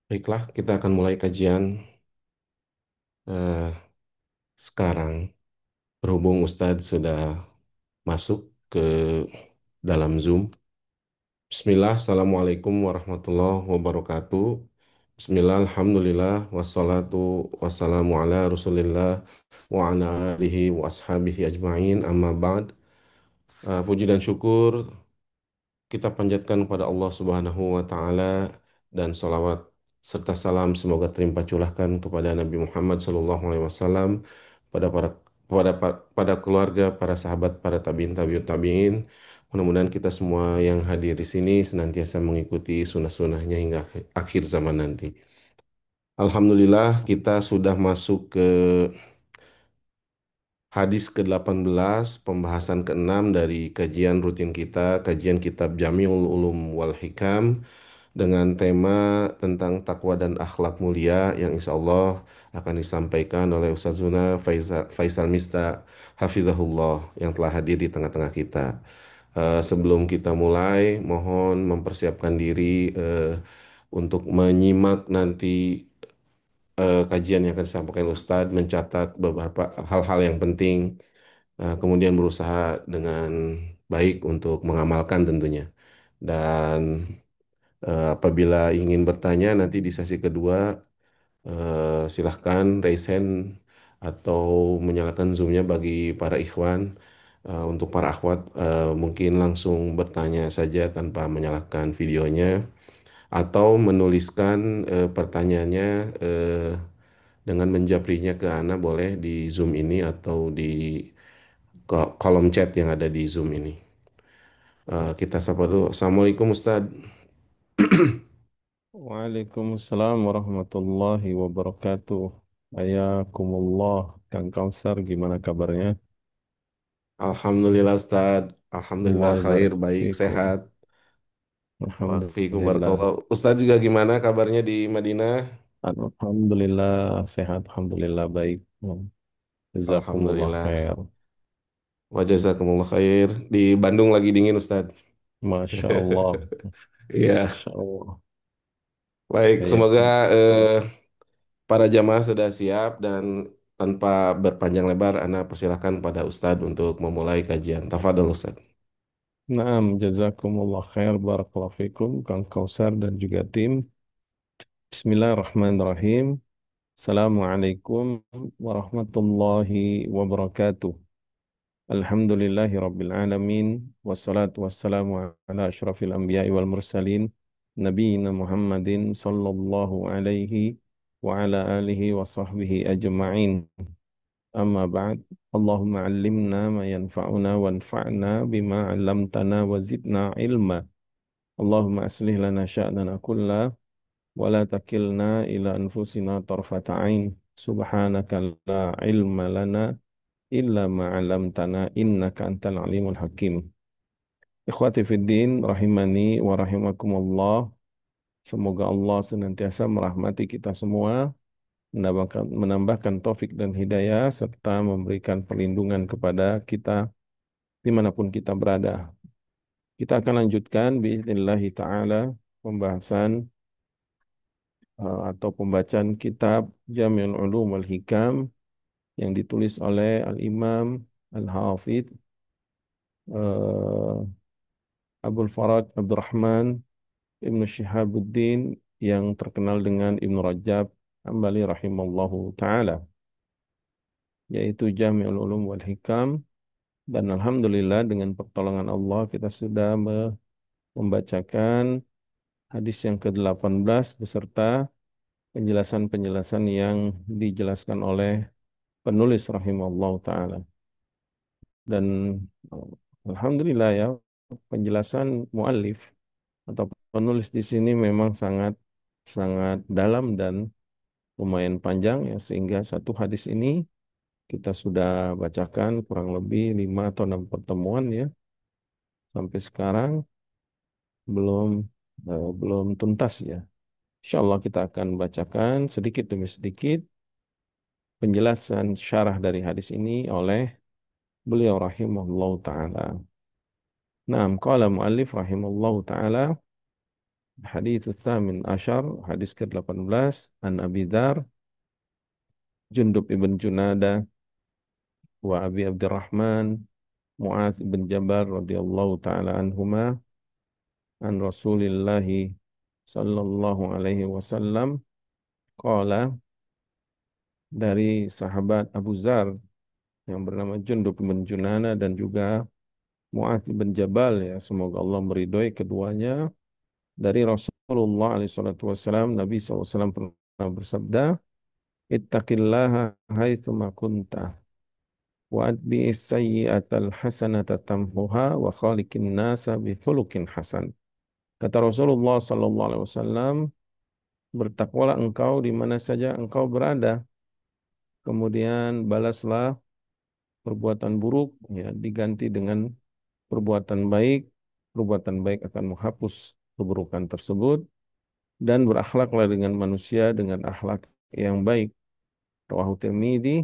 Baiklah, kita akan mulai kajian eh, sekarang. Berhubung Ustadz sudah masuk ke dalam Zoom. Bismillah, Assalamualaikum warahmatullahi wabarakatuh. Bismillah, Alhamdulillah, wassalatu wassalamu ala Rasulillah wa ala alihi wa ashabihi ajma'in, amma ba'd. Puji dan syukur kita panjatkan kepada Allah Subhanahu wa Ta'ala, dan salawat serta salam semoga terlimpah curahkan kepada Nabi Muhammad SAW, pada pada keluarga, para sahabat, para tabiin, tabiut tabiin. Mudah-mudahan kita semua yang hadir di sini senantiasa mengikuti sunnah-sunnahnya hingga akhir zaman nanti. Alhamdulillah, kita sudah masuk ke hadis ke-18, pembahasan ke-6 dari kajian rutin kita, kajian kitab Jami'ul Ulum wal Hikam, dengan tema tentang takwa dan akhlak mulia yang insya Allah akan disampaikan oleh Ustaz Zuna Faisal Mista Hafizahullah yang telah hadir di tengah-tengah kita. Sebelum kita mulai, mohon mempersiapkan diri untuk menyimak nanti kajian yang akan disampaikan Ustadz, mencatat beberapa hal-hal yang penting, kemudian berusaha dengan baik untuk mengamalkan tentunya. Dan apabila ingin bertanya nanti di sesi kedua, silahkan raise hand atau menyalakan zoomnya bagi para ikhwan. Untuk para akhwat mungkin langsung bertanya saja tanpa menyalakan videonya, atau menuliskan pertanyaannya dengan menjaprinya ke Ana, boleh di Zoom ini atau di kolom chat yang ada di Zoom ini. Kita sapa dulu. Assalamualaikum Ustadz. Waalaikumsalam warahmatullahi wabarakatuh. Ayakumullah, Kang Kausar, gimana kabarnya? Alhamdulillah Ustadz. Alhamdulillah Allah khair, barik baik, fikum. sehat. Wafikum Alhamdulillah. barakallah. Ustadz juga gimana kabarnya di Madinah? Alhamdulillah sehat, alhamdulillah baik. Jazakumullah Alhamdulillah. khair. Wa jazakumullah khair. Di Bandung lagi dingin Ustadz. Masya Allah, Iya, Masya Allah. baik. Kayak Semoga para jamaah sudah siap, dan tanpa berpanjang lebar, Ana persilahkan pada Ustadz untuk memulai kajian. Tafadhol Ustadz. Naam, jazakumullah khair, barakallahu fikum, Kang Kausar dan juga tim. Bismillahirrahmanirrahim. Assalamualaikum warahmatullahi wabarakatuh. Alhamdulillahi Rabbil Alamin. Wassalatu wassalamu ala ashrafil anbiya'i wal mursalin. Nabiina Muhammadin sallallahu alaihi wa ala alihi wa sahbihi ajma'in. Amma ba'd. Allahumma allimna ma yanfa'una wanfa'na bima 'allamtana wa zidna ilma. Allahumma aslih lana sya'nana kulla wa la takilna ila anfusina tarfata 'ain. Subhanaka la ilma lana illa ma'alamtana innaka antal alimul hakim. Ikhwati fiddin, rahimani wa rahimakumullah. Semoga Allah senantiasa merahmati kita semua, menambahkan taufik dan hidayah, serta memberikan perlindungan kepada kita dimanapun kita berada. Kita akan lanjutkan biiznillahi ta'ala pembahasan atau pembacaan kitab Jami'ul Ulum wal Hikam yang ditulis oleh Al-Imam Al-Hafidh Abdul Faraj Abdurrahman Ibnu Syihabuddin yang terkenal dengan Ibnu Rajab Hambali rahimallahu taala, yaitu Jami'ul Ulum wal Hikam. Dan alhamdulillah dengan pertolongan Allah kita sudah membacakan hadis yang ke-18 beserta penjelasan-penjelasan yang dijelaskan oleh penulis rahimallahu taala. Dan alhamdulillah ya, penjelasan muallif atau penulis di sini memang sangat sangat dalam dan lumayan panjang ya, sehingga satu hadis ini kita sudah bacakan kurang lebih 5 atau 6 pertemuan ya, sampai sekarang belum belum tuntas ya. Insya Allah kita akan bacakan sedikit demi sedikit penjelasan syarah dari hadis ini oleh beliau rahimahullah taala. Nah, qala muallif rahimahullah taala Hadits Tsamin Asyar, hadis ke-18, An Abi Dzar, Jundub ibn Junada, wa Abi Abdurrahman, Mu'adz ibn Jabal radhiyallahu taala anhuma, an Rasulillahi sallallahu alaihi wasallam, qala, dari sahabat Abu Dzar yang bernama Jundub bin Junana dan juga Mu'adz bin Jabal, ya semoga Allah meridhoi keduanya, dari Rasulullah SAW, Nabi SAW pernah bersabda, ittaqillaha haitsu ma kunta wa atbi'is sayyi'atal hasanata tamhuha wa khaliqin nasa bi khuluqin hasan. Kata Rasulullah SAW, bertakwalah engkau di mana saja engkau berada, kemudian balaslah perbuatan buruk, ya diganti dengan perbuatan baik. Perbuatan baik akan menghapus keburukan tersebut, dan berakhlaklah dengan manusia dengan akhlak yang baik. Rawahu Tirmidzi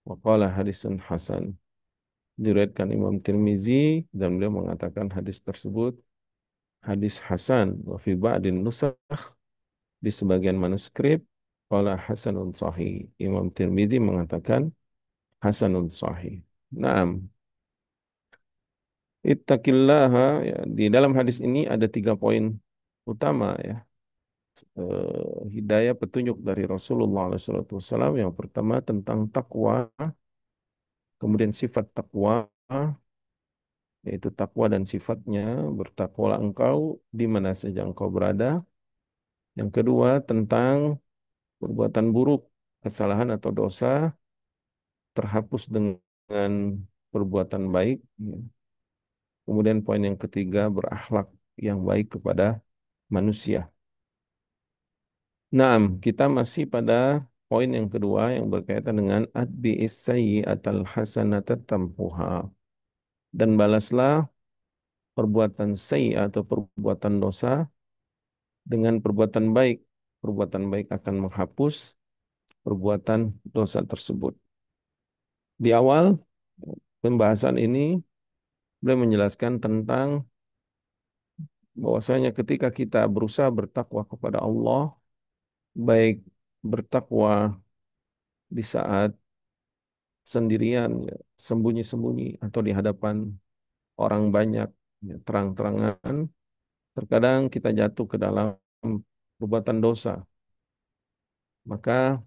wa qala hadisun hasan. Diriwayatkan Imam Tirmizi dan beliau mengatakan hadis tersebut hadis hasan. Wa fi ba'din nusakh, di sebagian manuskrip, qala hasanun sahih. Imam Tirmizi mengatakan hasanun sahih. Naam. Ittaqillaha, ya, di dalam hadis ini ada 3 poin utama, ya. Hidayah petunjuk dari Rasulullah SAW. Yang pertama tentang takwa, kemudian sifat takwa, yaitu takwa dan sifatnya, bertakwalah engkau di mana saja engkau berada. Yang kedua tentang perbuatan buruk, kesalahan atau dosa terhapus dengan perbuatan baik. Kemudian poin yang ketiga, berakhlak yang baik kepada manusia. Nah, kita masih pada poin yang kedua yang berkaitan dengan atbi'is sayyi'atal hasanata tamhuha. Dan balaslah perbuatan sayyi' atau perbuatan dosa dengan perbuatan baik. Perbuatan baik akan menghapus perbuatan dosa tersebut. Di awal pembahasan ini, beliau menjelaskan tentang bahwasanya ketika kita berusaha bertakwa kepada Allah, baik bertakwa di saat sendirian, ya, sembunyi-sembunyi, atau di hadapan orang banyak, ya, terang-terangan, terkadang kita jatuh ke dalam perbuatan dosa. Maka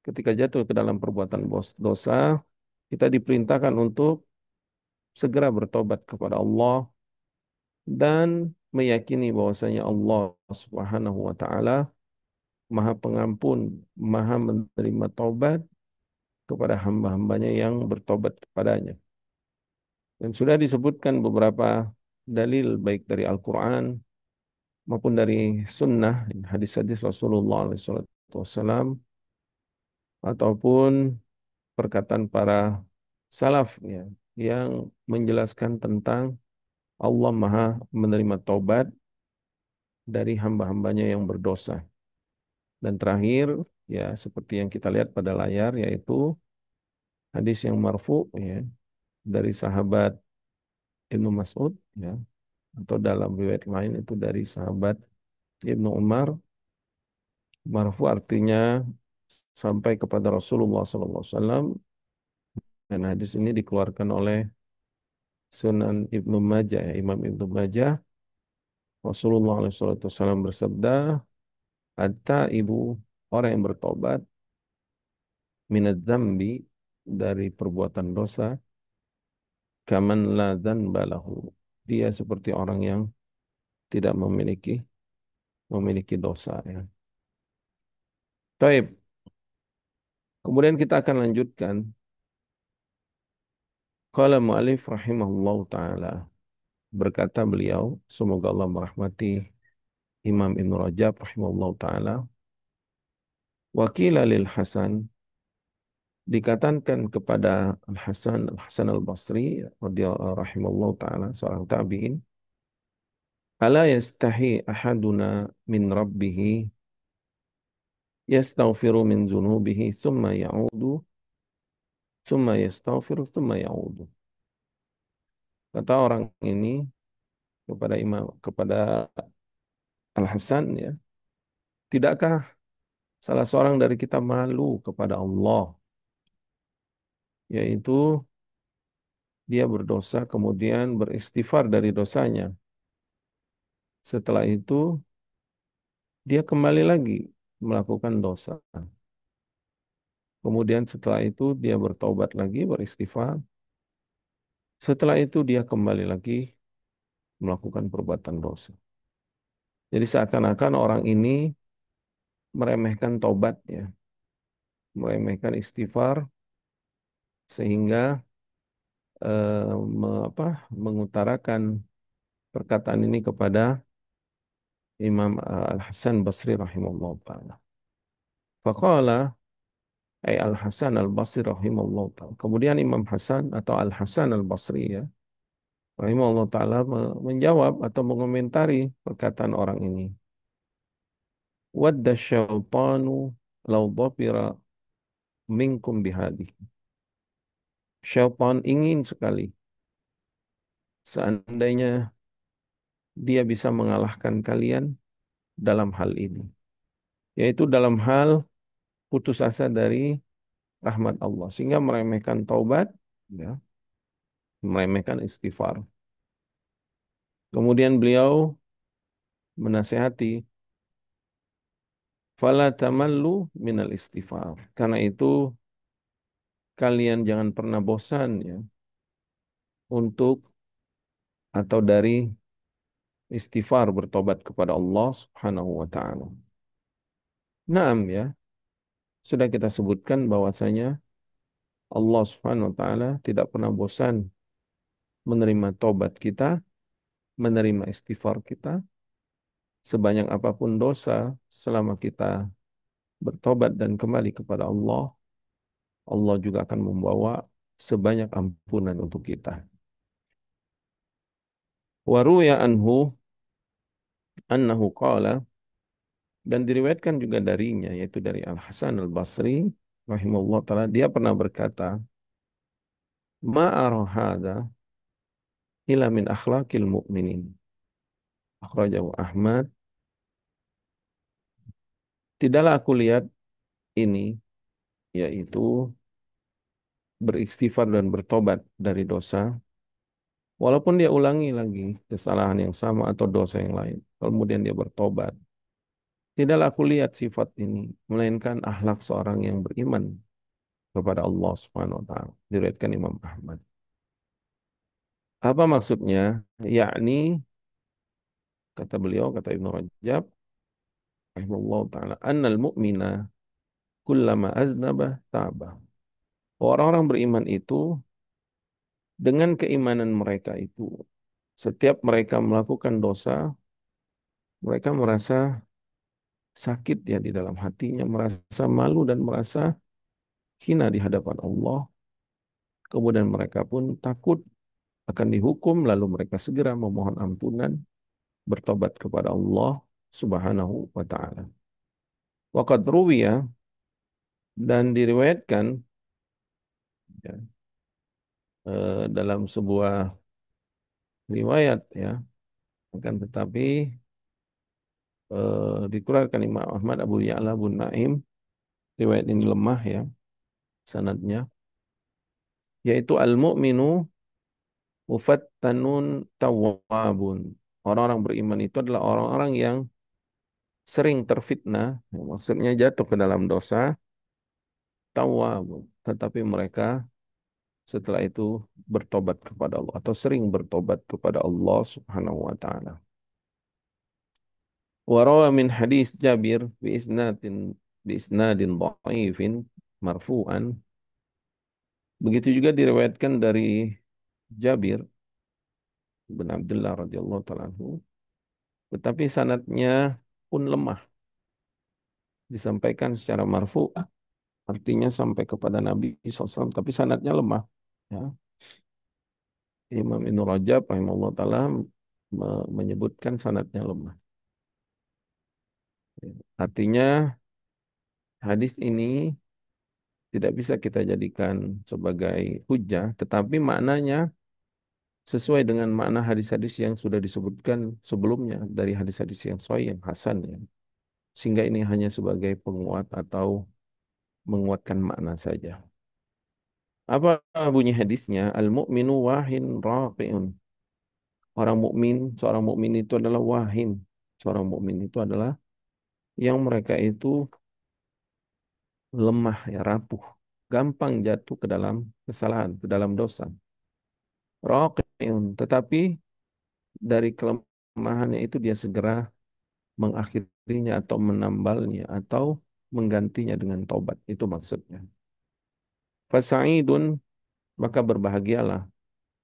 ketika jatuh ke dalam perbuatan dosa, kita diperintahkan untuk segera bertobat kepada Allah dan meyakini bahwasanya Allah Subhanahu wa taala Maha Pengampun, Maha menerima taubat kepada hamba-hambanya yang bertobat kepadanya. Dan sudah disebutkan beberapa dalil baik dari Al-Quran maupun dari Sunnah, hadis-hadis Rasulullah SAW, ataupun perkataan para salaf, ya, yang menjelaskan tentang Allah Maha menerima taubat dari hamba-hambanya yang berdosa. Dan terakhir, ya seperti yang kita lihat pada layar, yaitu hadis yang marfu, ya, dari sahabat Ibnu Mas'ud, ya, atau dalam riwayat lain itu dari sahabat Ibnu Umar. Marfu artinya sampai kepada Rasulullah SAW, dan hadis ini dikeluarkan oleh Sunan Ibnu Majah, ya, Imam Ibnu Majah. Rasulullah SAW bersabda, ibu orang yang bertobat, minadz dzambi, dari perbuatan dosa, kaman la dzanba lahu, dia seperti orang yang tidak memiliki dosa, ya. Taib. Kemudian kita akan lanjutkan. Qala mu'alif rahimahullah ta'ala. Berkata beliau, semoga Allah merahmati Imam Ibn Rajab rahimahullah ta'ala. Wakila lil Hasan, dikatakan kepada Al-Hasan Al-Basri radhiyallahu rahimahullah ta'ala, seorang tabi'in, ala yastahi ahaduna min rabbihi yastaghfiru min zunubihi thumma ya'udu thumma yastaghfiru thumma ya'udu. Kata orang ini kepada Al-Hasan ya, tidakkah salah seorang dari kita malu kepada Allah, yaitu dia berdosa kemudian beristighfar dari dosanya. Setelah itu dia kembali lagi melakukan dosa. Kemudian setelah itu dia bertaubat lagi, beristighfar. Setelah itu dia kembali lagi melakukan perbuatan dosa. Jadi seakan-akan orang ini meremehkan taubat ya, meremehkan istighfar sehingga mengutarakan perkataan ini kepada Imam Al-Hasan Basri rahimahullah ta'ala. Faqala ay Al-Hasan Al-Basri rahimahullah ta'ala. Kemudian Imam Hasan atau Al-Hasan Al-Basri ya, rahimahullah ta'ala menjawab atau mengomentari perkataan orang ini. Wadda syaitanu law dhafira minkum bihadi. Syaitan ingin sekali seandainya dia bisa mengalahkan kalian dalam hal ini. Yaitu dalam hal putus asa dari rahmat Allah. Sehingga meremehkan taubat, ya, meremehkan istighfar. Kemudian beliau menasehati, Fala tamallu minal istighfar. Karena itu kalian jangan pernah bosan ya untuk atau dari istighfar bertobat kepada Allah Subhanahu wa taala. Naam ya, sudah kita sebutkan bahwasanya Allah Subhanahu wa taala tidak pernah bosan menerima tobat kita, menerima istighfar kita, sebanyak apapun dosa selama kita bertobat dan kembali kepada Allah, Allah juga akan membawa sebanyak ampunan untuk kita. Wa ruya anhu annahu qala, dan diriwayatkan juga darinya yaitu dari Al Hasan Al Basri rahimahullah taala, dia pernah berkata, ma ara hadza illa min akhlaqil mu'minin. Akhrajahu Ahmad. Tidaklah aku lihat ini, yaitu beristighfar dan bertobat dari dosa, walaupun dia ulangi lagi kesalahan yang sama atau dosa yang lain, kemudian dia bertobat. Tidaklah aku lihat sifat ini, melainkan akhlak seorang yang beriman kepada Allah Subhanahu wa taala. Diriwayatkan Imam Ahmad. Apa maksudnya? Yakni kata beliau, kata Ibnu Rajab rahimahullah taala, annal mu'mina kullama aznaba taba. Orang-orang beriman itu dengan keimanan mereka itu, setiap mereka melakukan dosa, mereka merasa sakit ya di dalam hatinya, merasa malu dan merasa hina di hadapan Allah. Kemudian mereka pun takut akan dihukum, lalu mereka segera memohon ampunan, bertobat kepada Allah Subhanahu wa taala. Waqad ruwiya, dan diriwayatkan ya, dalam sebuah riwayat ya, akan tetapi dikeluarkan Imam Ahmad Abu Ya'la Abu Naim, riwayat ini lemah ya sanadnya, yaitu al-mu'minu mufattanun tawwabun. Orang-orang beriman itu adalah orang-orang yang sering terfitnah, ya, maksudnya jatuh ke dalam dosa, tawwabun. Tetapi mereka setelah itu bertobat kepada Allah atau sering bertobat kepada Allah Subhanahu wa taala. Wa rawa min hadis Jabir bi isnadin dhaifin marfu'an. Begitu juga diriwayatkan dari Jabir bin Abdullah radhiyallahu taala anhu, tetapi sanadnya pun lemah. Disampaikan secara marfu, artinya sampai kepada Nabi SAW, tapi sanadnya lemah. Ya. Imam Ibn Rajab rahimahullah ta'ala menyebutkan sanadnya lemah. Ya. Artinya hadis ini tidak bisa kita jadikan sebagai hujah, tetapi maknanya sesuai dengan makna hadis-hadis yang sudah disebutkan sebelumnya dari hadis-hadis yang sahih yang hasan ya. Sehingga ini hanya sebagai penguat atau menguatkan makna saja. Apa bunyi hadisnya? Al-mu'minu wahin raqiun. Orang mukmin, seorang mukmin itu adalah wahin. Seorang mukmin itu adalah yang mereka itu lemah ya, rapuh, gampang jatuh ke dalam kesalahan, ke dalam dosa. Raqiun, tetapi dari kelemahannya itu dia segera mengakhirinya atau menambalnya atau menggantinya dengan taubat. Itu maksudnya. Fasa'idun, maka berbahagialah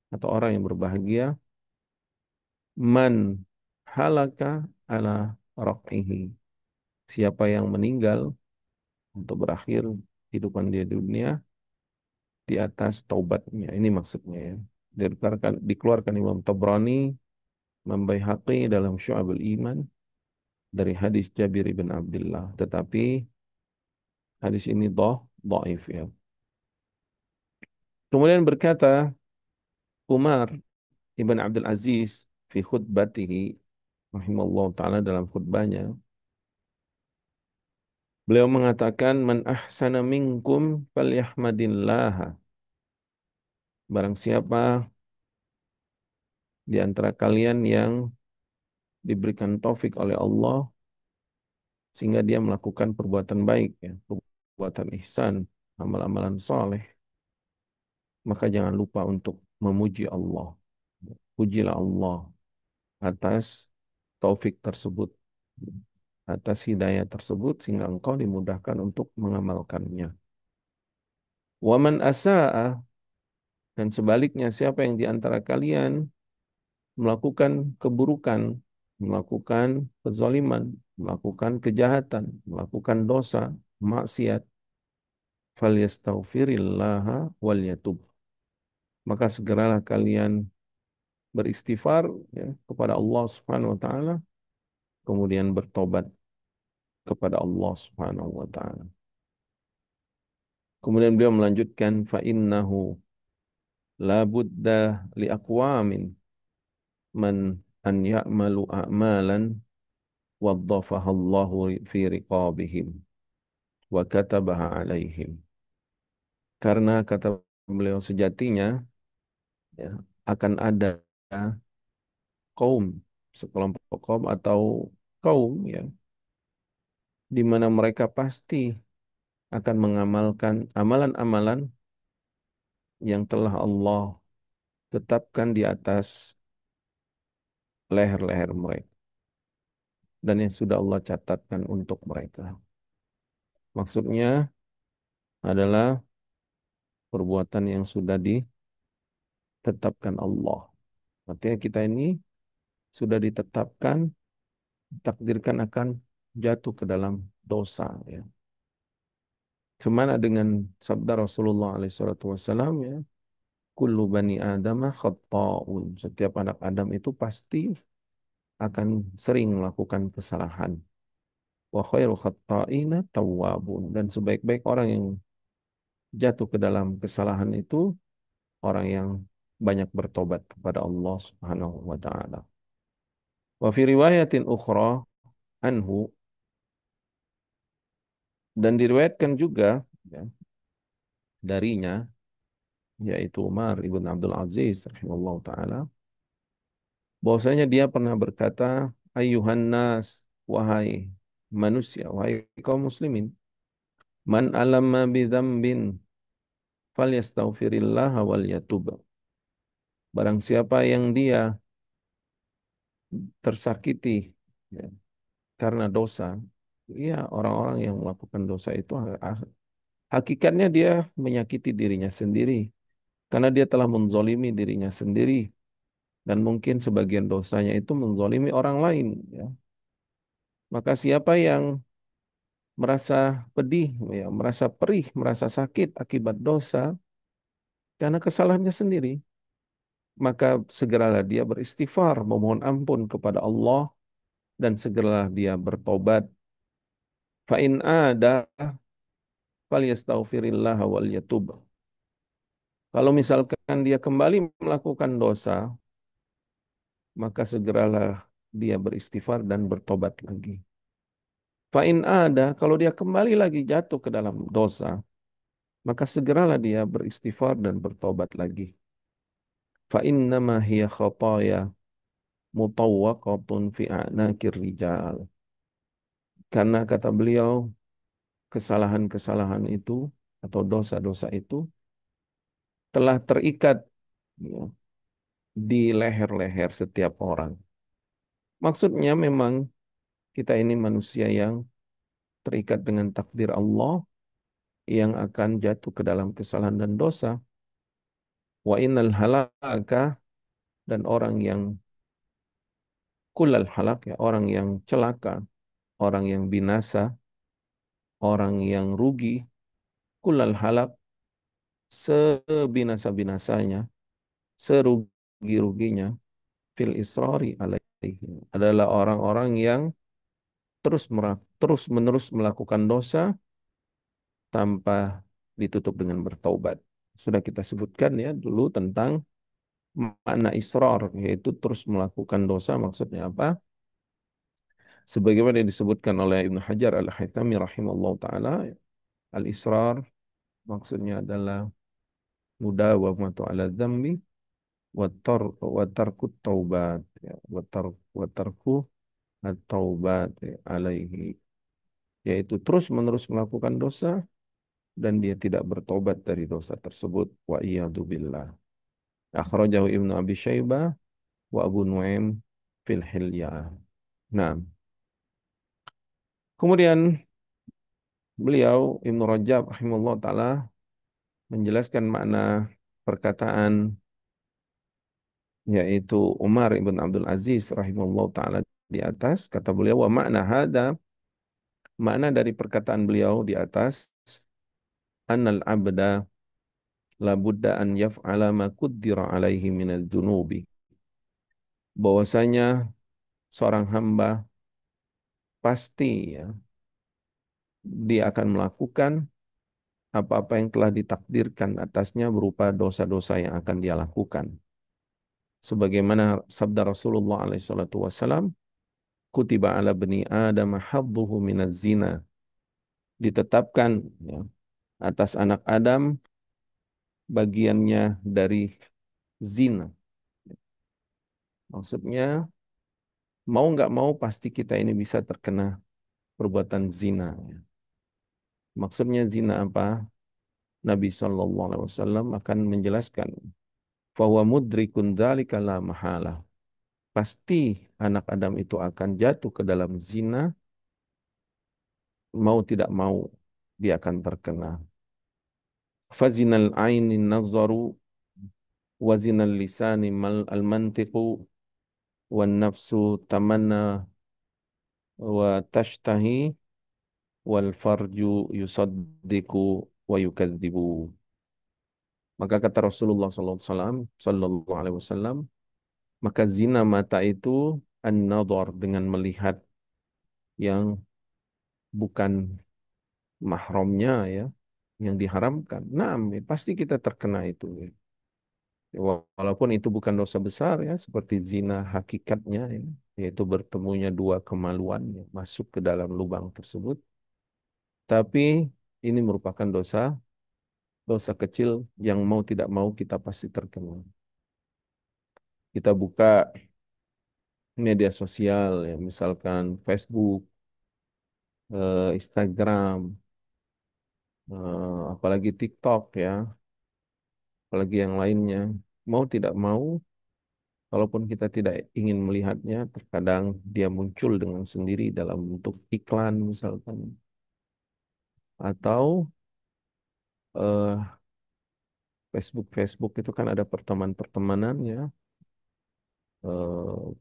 atau orang yang berbahagia man halaka ala raq'ihi. Siapa yang meninggal untuk berakhir kehidupan dia di dunia di atas taubatnya. Ini maksudnya ya. Dikeluarkan Imam Tabrani, Imam Baihaqi dalam Syu'abul Iman dari hadis Jabir bin Abdullah. Tetapi hadis ini dhaif ya. Kemudian berkata Umar ibn Abdul Aziz fi khutbatihi rahimallahu taala dalam khutbahnya, beliau mengatakan man ahsana minkum falyahmadillah. Barang siapa di antara kalian yang diberikan taufik oleh Allah sehingga dia melakukan perbuatan baik ya, perbuatan ihsan, amal-amalan soleh, maka jangan lupa untuk memuji Allah. Pujilah Allah atas taufik tersebut, atas hidayah tersebut sehingga engkau dimudahkan untuk mengamalkannya. Waman asa'a, dan sebaliknya siapa yang di antara kalian melakukan keburukan, melakukan kezaliman, melakukan kejahatan, melakukan dosa, maksiat, falyastaghfirillaha wal yatub. Maka segeralah kalian beristighfar ya, kepada Allah Subhanahu wa taala, kemudian bertobat kepada Allah Subhanahu wa taala. Kemudian beliau melanjutkan fa innahu la budda li aqwamin man an ya'malu a'malan wadhafaha Allahu fi riqabihim wa katabaha alaihim. Karena kata beliau sejatinya ya, akan ada kaum, sekelompok kaum atau kaum ya, di mana mereka pasti akan mengamalkan amalan-amalan yang telah Allah tetapkan di atas leher-leher mereka dan yang sudah Allah catatkan untuk mereka. Maksudnya adalah perbuatan yang sudah ditetapkan Allah. Artinya kita ini sudah ditetapkan, takdirkan akan jatuh ke dalam dosa ya. Kemana dengan sabda Rasulullah SAW ya, kullu bani Adam khatta'un. Setiap anak Adam itu pasti akan sering melakukan kesalahan. Wa khairu khatta'ina tawwabun. Dan sebaik-baik orang yang jatuh ke dalam kesalahan itu orang yang banyak bertobat kepada Allah Subhanahu wa taala. Wa fi riwayatin ukhra anhu, dan diriwayatkan juga ya, darinya yaitu Umar ibn Abdul Aziz rahimahullah taala bahwasanya dia pernah berkata, ayyuhan nas, wahai manusia, wahai kaum muslimin, man alamma bidzambin falyastaghfirillah wal yatub. Barang siapa yang dia tersakiti ya, karena dosa, ya orang-orang yang melakukan dosa itu hakikatnya dia menyakiti dirinya sendiri karena dia telah menzolimi dirinya sendiri dan mungkin sebagian dosanya itu menzolimi orang lain ya. Maka siapa yang merasa pedih ya, merasa perih, merasa sakit akibat dosa karena kesalahannya sendiri, maka segeralah dia beristighfar, memohon ampun kepada Allah dan segeralah dia bertobat. Fa in ada falyastaghfirillah wal yatub. Kalau misalkan dia kembali melakukan dosa, maka segeralah dia beristighfar dan bertobat lagi. Fa'in ada, kalau dia kembali lagi jatuh ke dalam dosa, maka segeralah dia beristighfar dan bertobat lagi. Fa'innama hiya khataya mutawwaqatun fi a'naqir rijal. Karena kata beliau, kesalahan-kesalahan itu atau dosa-dosa itu telah terikat ya, di leher-leher setiap orang. Maksudnya memang kita ini manusia yang terikat dengan takdir Allah yang akan jatuh ke dalam kesalahan dan dosa. Wa innal halaka dan orang yang kulal halak ya, orang yang celaka, orang yang binasa, orang yang rugi, kulal halak sebinasa-binasanya, serugi-ruginya fil israri alaihi adalah orang-orang yang terus menerus melakukan dosa tanpa ditutup dengan bertaubat. Sudah kita sebutkan ya dulu tentang makna israr, yaitu terus melakukan dosa maksudnya apa? Sebagaimana yang disebutkan oleh Ibnu Hajar Al-Haytami rahimahullah taala, al-israr maksudnya adalah mudawamatu ala dzambi wa tarku taubat ya, wa tarku at-taubat ya, alaihi, yaitu terus menerus melakukan dosa dan dia tidak bertobat dari dosa tersebut. Wa iyadu billah. Akhrajahu Ibnu Abi Syaibah wa Abu Nuaim fil Hilyah. Nah, kemudian beliau Ibnu Rajab rahimahullah taala menjelaskan makna perkataan yaitu Umar ibn Abdul Aziz rahimahullah taala di atas. Kata beliau, wa makna hada, makna dari perkataan beliau di atas, annal abda la budda an yaf'ala ma kuddira alaihi minal dunubi, bahwasanya seorang hamba pasti ya dia akan melakukan apa-apa yang telah ditakdirkan atasnya berupa dosa-dosa yang akan dia lakukan. Sebagaimana sabda Rasulullah SAW, kutiba ala bani Adam hadduhu minaz zina. Ditetapkan ya, atas anak Adam bagiannya dari zina. Maksudnya mau nggak mau pasti kita ini bisa terkena perbuatan zina. Ya. Maksudnya zina apa? Nabi SAW akan menjelaskan bahwa mudrikun dzalika la mahalah. Pasti anak Adam itu akan jatuh ke dalam zina, mau tidak mau dia akan terkena. Fazinal aini nazaru wazinal lisani al-mantiqu wan nafsu tamanna wa tashtahi wal farju yusaddiqu wa yukadzibu. Maka kata Rasulullah SAW, maka zina mata itu an-nadhar dengan melihat yang bukan mahramnya ya, yang diharamkan. Nah, pasti kita terkena itu. Ya. Walaupun itu bukan dosa besar ya, seperti zina hakikatnya ya, yaitu bertemunya dua kemaluan ya, masuk ke dalam lubang tersebut. Tapi ini merupakan dosa dosa kecil yang mau tidak mau kita pasti terkena. Kita buka media sosial ya, misalkan Facebook, Instagram, apalagi TikTok ya, apalagi yang lainnya. Mau tidak mau, walaupun kita tidak ingin melihatnya, terkadang dia muncul dengan sendiri dalam bentuk iklan misalkan, atau Facebook itu kan ada pertemanan-pertemanan ya,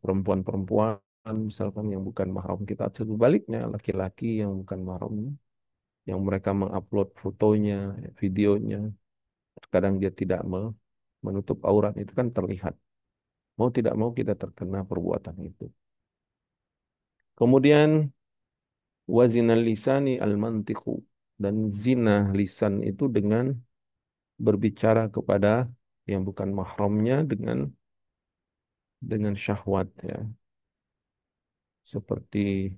perempuan-perempuan misalkan yang bukan mahram kita, atau sebaliknya laki-laki yang bukan mahramnya, yang mereka mengupload fotonya, videonya, terkadang dia tidak menutup aurat, itu kan terlihat. Mau tidak mau kita terkena perbuatan itu. Kemudian wazinal lisani al-mantiqu, dan zina lisan itu dengan berbicara kepada yang bukan mahramnya dengan dengan syahwat ya, seperti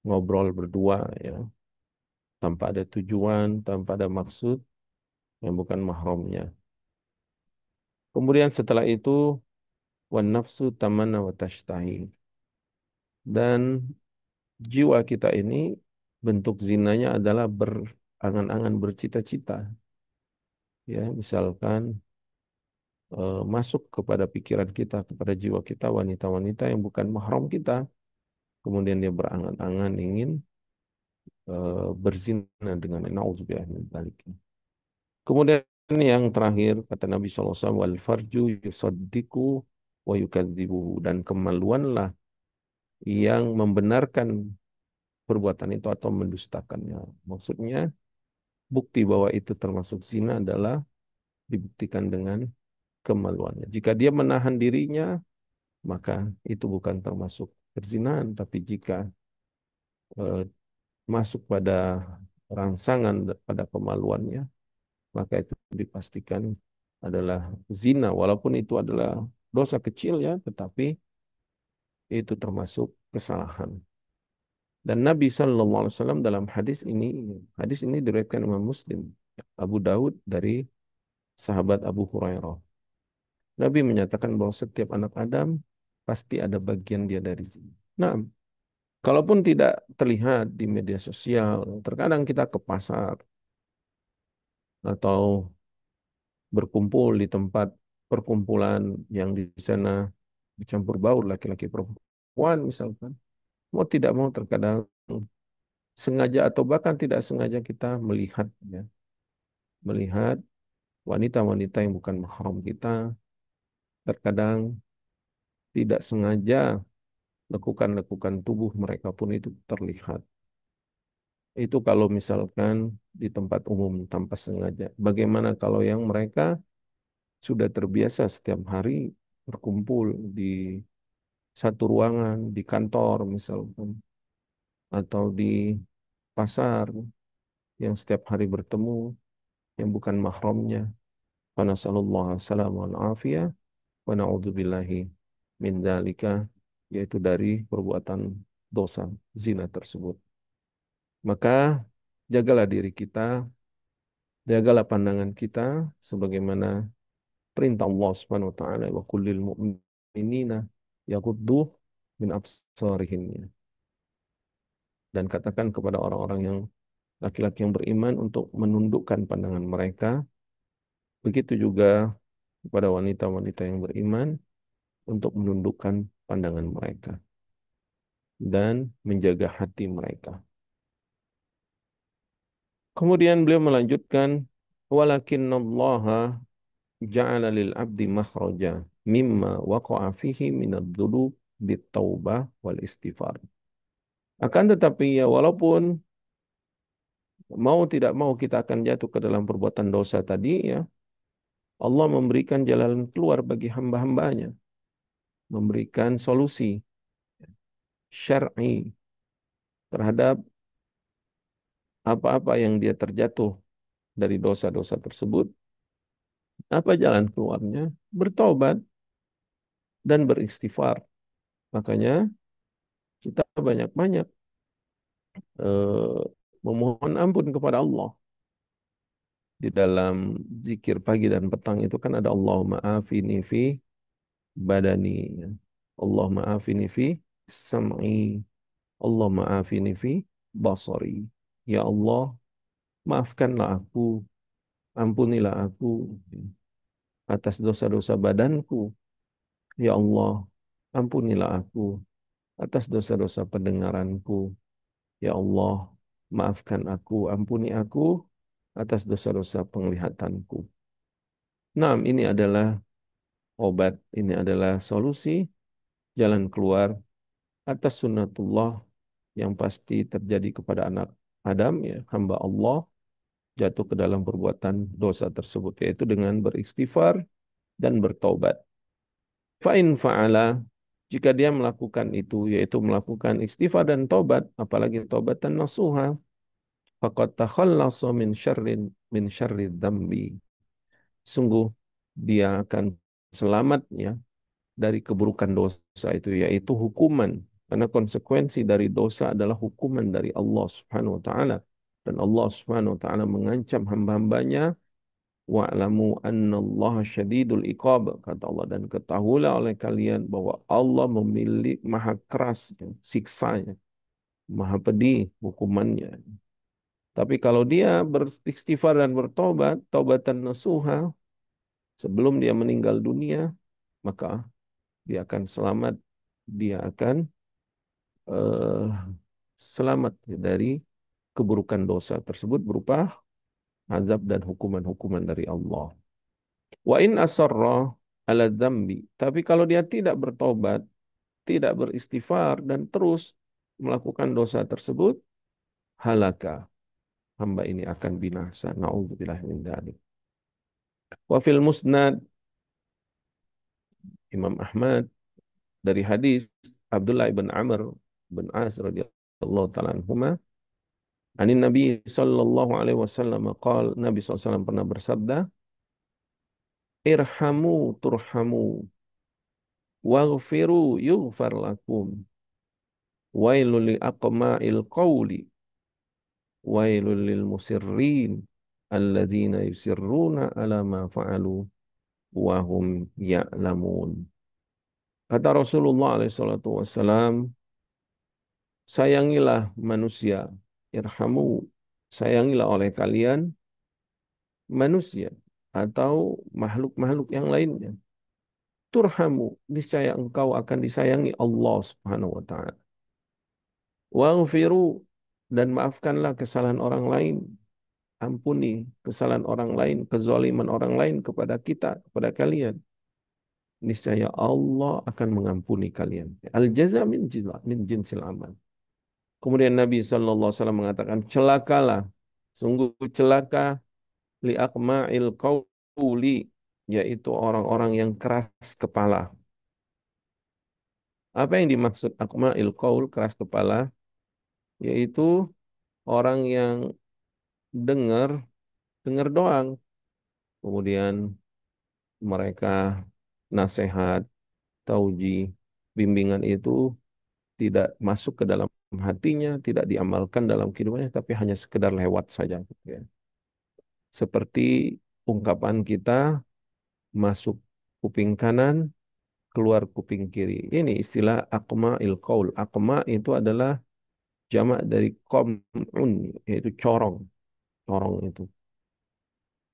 ngobrol berdua ya, tanpa ada tujuan, tanpa ada maksud yang bukan mahramnya. Kemudian setelah itu wan nafsu tamanna wa tashtahi. Dan jiwa kita ini bentuk zinanya adalah berangan-angan bercita-cita ya, misalkan masuk kepada pikiran kita, kepada jiwa kita wanita-wanita yang bukan mahram kita, kemudian dia berangan-angan ingin berzina dengan naudzubillah min dzalik. Kemudian yang terakhir kata Nabi SAW, wal farju yusaddiqu wa yukadzibuhu, dan kemaluanlah yang membenarkan perbuatan itu atau mendustakannya. Maksudnya bukti bahwa itu termasuk zina adalah dibuktikan dengan kemaluannya. Jika dia menahan dirinya, maka itu bukan termasuk perzinahan. Tapi jika eh, masuk pada rangsangan pada kemaluannya, maka itu dipastikan adalah zina. Walaupun itu adalah dosa kecil ya, tetapi itu termasuk kesalahan. Dan Nabi SAW dalam hadis ini diriwayatkan Imam Muslim, Abu Daud dari sahabat Abu Hurairah. Nabi menyatakan bahwa setiap anak Adam pasti ada bagian dia dari zina. Nah, kalaupun tidak terlihat di media sosial, terkadang kita ke pasar atau berkumpul di tempat perkumpulan yang di sana bercampur baur laki-laki perempuan misalkan. Mau tidak mau terkadang sengaja atau bahkan tidak sengaja kita melihat ya, melihat wanita-wanita yang bukan mahram kita, terkadang tidak sengaja lekukan-lekukan tubuh mereka pun itu terlihat. Itu kalau misalkan di tempat umum tanpa sengaja. Bagaimana kalau yang mereka sudah terbiasa setiap hari berkumpul di satu ruangan, di kantor misalkan, atau di pasar yang setiap hari bertemu yang bukan mahramnya. Wa nasallallahu salam wal afiyah wa na'udzubillahi min dzalika, yaitu dari perbuatan dosa zina tersebut. Maka jagalah diri kita, jagalah pandangan kita sebagaimana perintah Allah Subhanahu wa taala, wa kullil mu'minina yaghuddu min absarihim. Dan katakan kepada orang-orang yang laki-laki yang beriman untuk menundukkan pandangan mereka, begitu juga kepada wanita-wanita yang beriman untuk menundukkan pandangan mereka dan menjaga hati mereka. Kemudian beliau melanjutkan, walakinallaha ja'ala lil abdi makhraja mimma waqa'a fihi minadz dzunub bitaubah wal istighfar. Akan tetapi ya, walaupun mau tidak mau kita akan jatuh ke dalam perbuatan dosa tadi ya, Allah memberikan jalan keluar bagi hamba-hambanya, memberikan solusi syar'i terhadap apa-apa yang dia terjatuh dari dosa-dosa tersebut. Apa jalan keluarnya? Bertobat dan beristighfar. Makanya kita banyak-banyak memohon ampun kepada Allah. Di dalam zikir pagi dan petang itu kan ada Allahumma afini fi badani, ya. Allahumma afini fi sam'i. Allahumma afini fi basari. Ya Allah, maafkanlah aku, ampunilah aku atas dosa-dosa badanku. Ya Allah, ampunilah aku atas dosa-dosa pendengaranku. Ya Allah, maafkan aku, ampuni aku atas dosa-dosa penglihatanku. Nah, ini adalah obat, ini adalah solusi, jalan keluar atas sunnatullah yang pasti terjadi kepada anak Adam, ya, hamba Allah, jatuh ke dalam perbuatan dosa tersebut, yaitu dengan beristighfar dan bertaubat. Fa'in fa'ala, jika dia melakukan itu, yaitu melakukan istighfar dan taubat, apalagi taubatan nasuha, faqad takhallasa min syarri dzambi. Sungguh dia akan selamat ya dari keburukan dosa itu, yaitu hukuman. Karena konsekuensi dari dosa adalah hukuman dari Allah Subhanahu wa taala. Dan Allah Subhanahu wa taala mengancam hamba-hambanya, wa'lamu annallaha syadidul iqab, kata Allah, dan ketahuilah oleh kalian bahwa Allah memiliki maha keras siksanya, maha pedih hukumannya. Tapi kalau dia beristighfar dan bertobat, taubatan nasuha, sebelum dia meninggal dunia, maka dia akan selamat, dia akan eh, selamat dari keburukan dosa tersebut berupa azab dan hukuman-hukuman dari Allah. Wa in asarra ala dzambi. Tapi kalau dia tidak bertobat, tidak beristighfar dan terus melakukan dosa tersebut, halaka. Hamba ini akan binasa. Nauzubillah min dzalik. Wa fil musnad Imam Ahmad dari hadis Abdullah bin Amr bin As radhiyallahu taala anhuma, ani Nabi sallallahu alaihi wasallam qol, Nabi SAW pernah bersabda, irhamu turhamu waghfiru yughfar lakum wailul li aqma'il qawli wailul lil musirrin alladzina yusirruna ala ma fa'alu wa hum ya'lamun. Kata Rasulullah alaihi salatu wasallam, sayangilah manusia, irhamu, sayangilah oleh kalian manusia atau makhluk-makhluk yang lainnya. Turhamu, niscaya engkau akan disayangi Allah Subhanahu wa taala. Waghfiru, dan maafkanlah kesalahan orang lain. Ampuni kesalahan orang lain, kezaliman orang lain kepada kita, kepada kalian. Niscaya Allah akan mengampuni kalian. Al-jaza min jinsil amal. Kemudian Nabi SAW mengatakan, celakalah, sungguh celaka li akma'il qawli, yaitu orang-orang yang keras kepala. Apa yang dimaksud akma'il qaul, keras kepala? Yaitu orang yang dengar, dengar doang. Kemudian mereka nasihat, tauji, bimbingan itu tidak masuk ke dalam hatinya, tidak diamalkan dalam kehidupannya, tapi hanya sekedar lewat saja, gitu ya. Seperti ungkapan kita, masuk kuping kanan, keluar kuping kiri. Ini istilah akma il qaul. Akma itu adalah jamak dari qam'un, yaitu corong. Corong itu.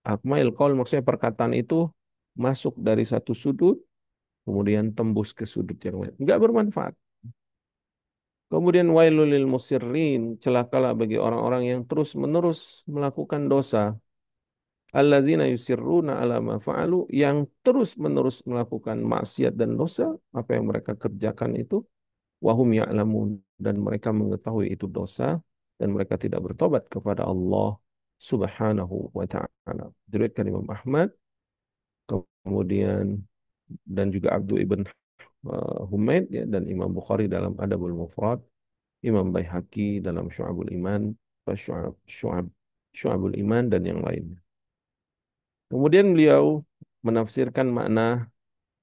Akma il qaul maksudnya perkataan itu masuk dari satu sudut, kemudian tembus ke sudut yang lain. Enggak bermanfaat. Kemudian wailul lil musirrin, celakalah bagi orang-orang yang terus-menerus melakukan dosa. Alladzina yusirruna ala ma fa'alu, yang terus-menerus melakukan maksiat dan dosa, apa yang mereka kerjakan itu, wahum ya'lamun, dan mereka mengetahui itu dosa, dan mereka tidak bertobat kepada Allah Subhanahu wa taala. Diriwayatkan Imam Ahmad, kemudian dan juga Abdul ibn Humaid, ya, dan Imam Bukhari dalam Adabul Mufrad, Imam Baihaqi dalam Syu'abul Iman, Syu'abul Iman, dan yang lainnya. Kemudian beliau menafsirkan makna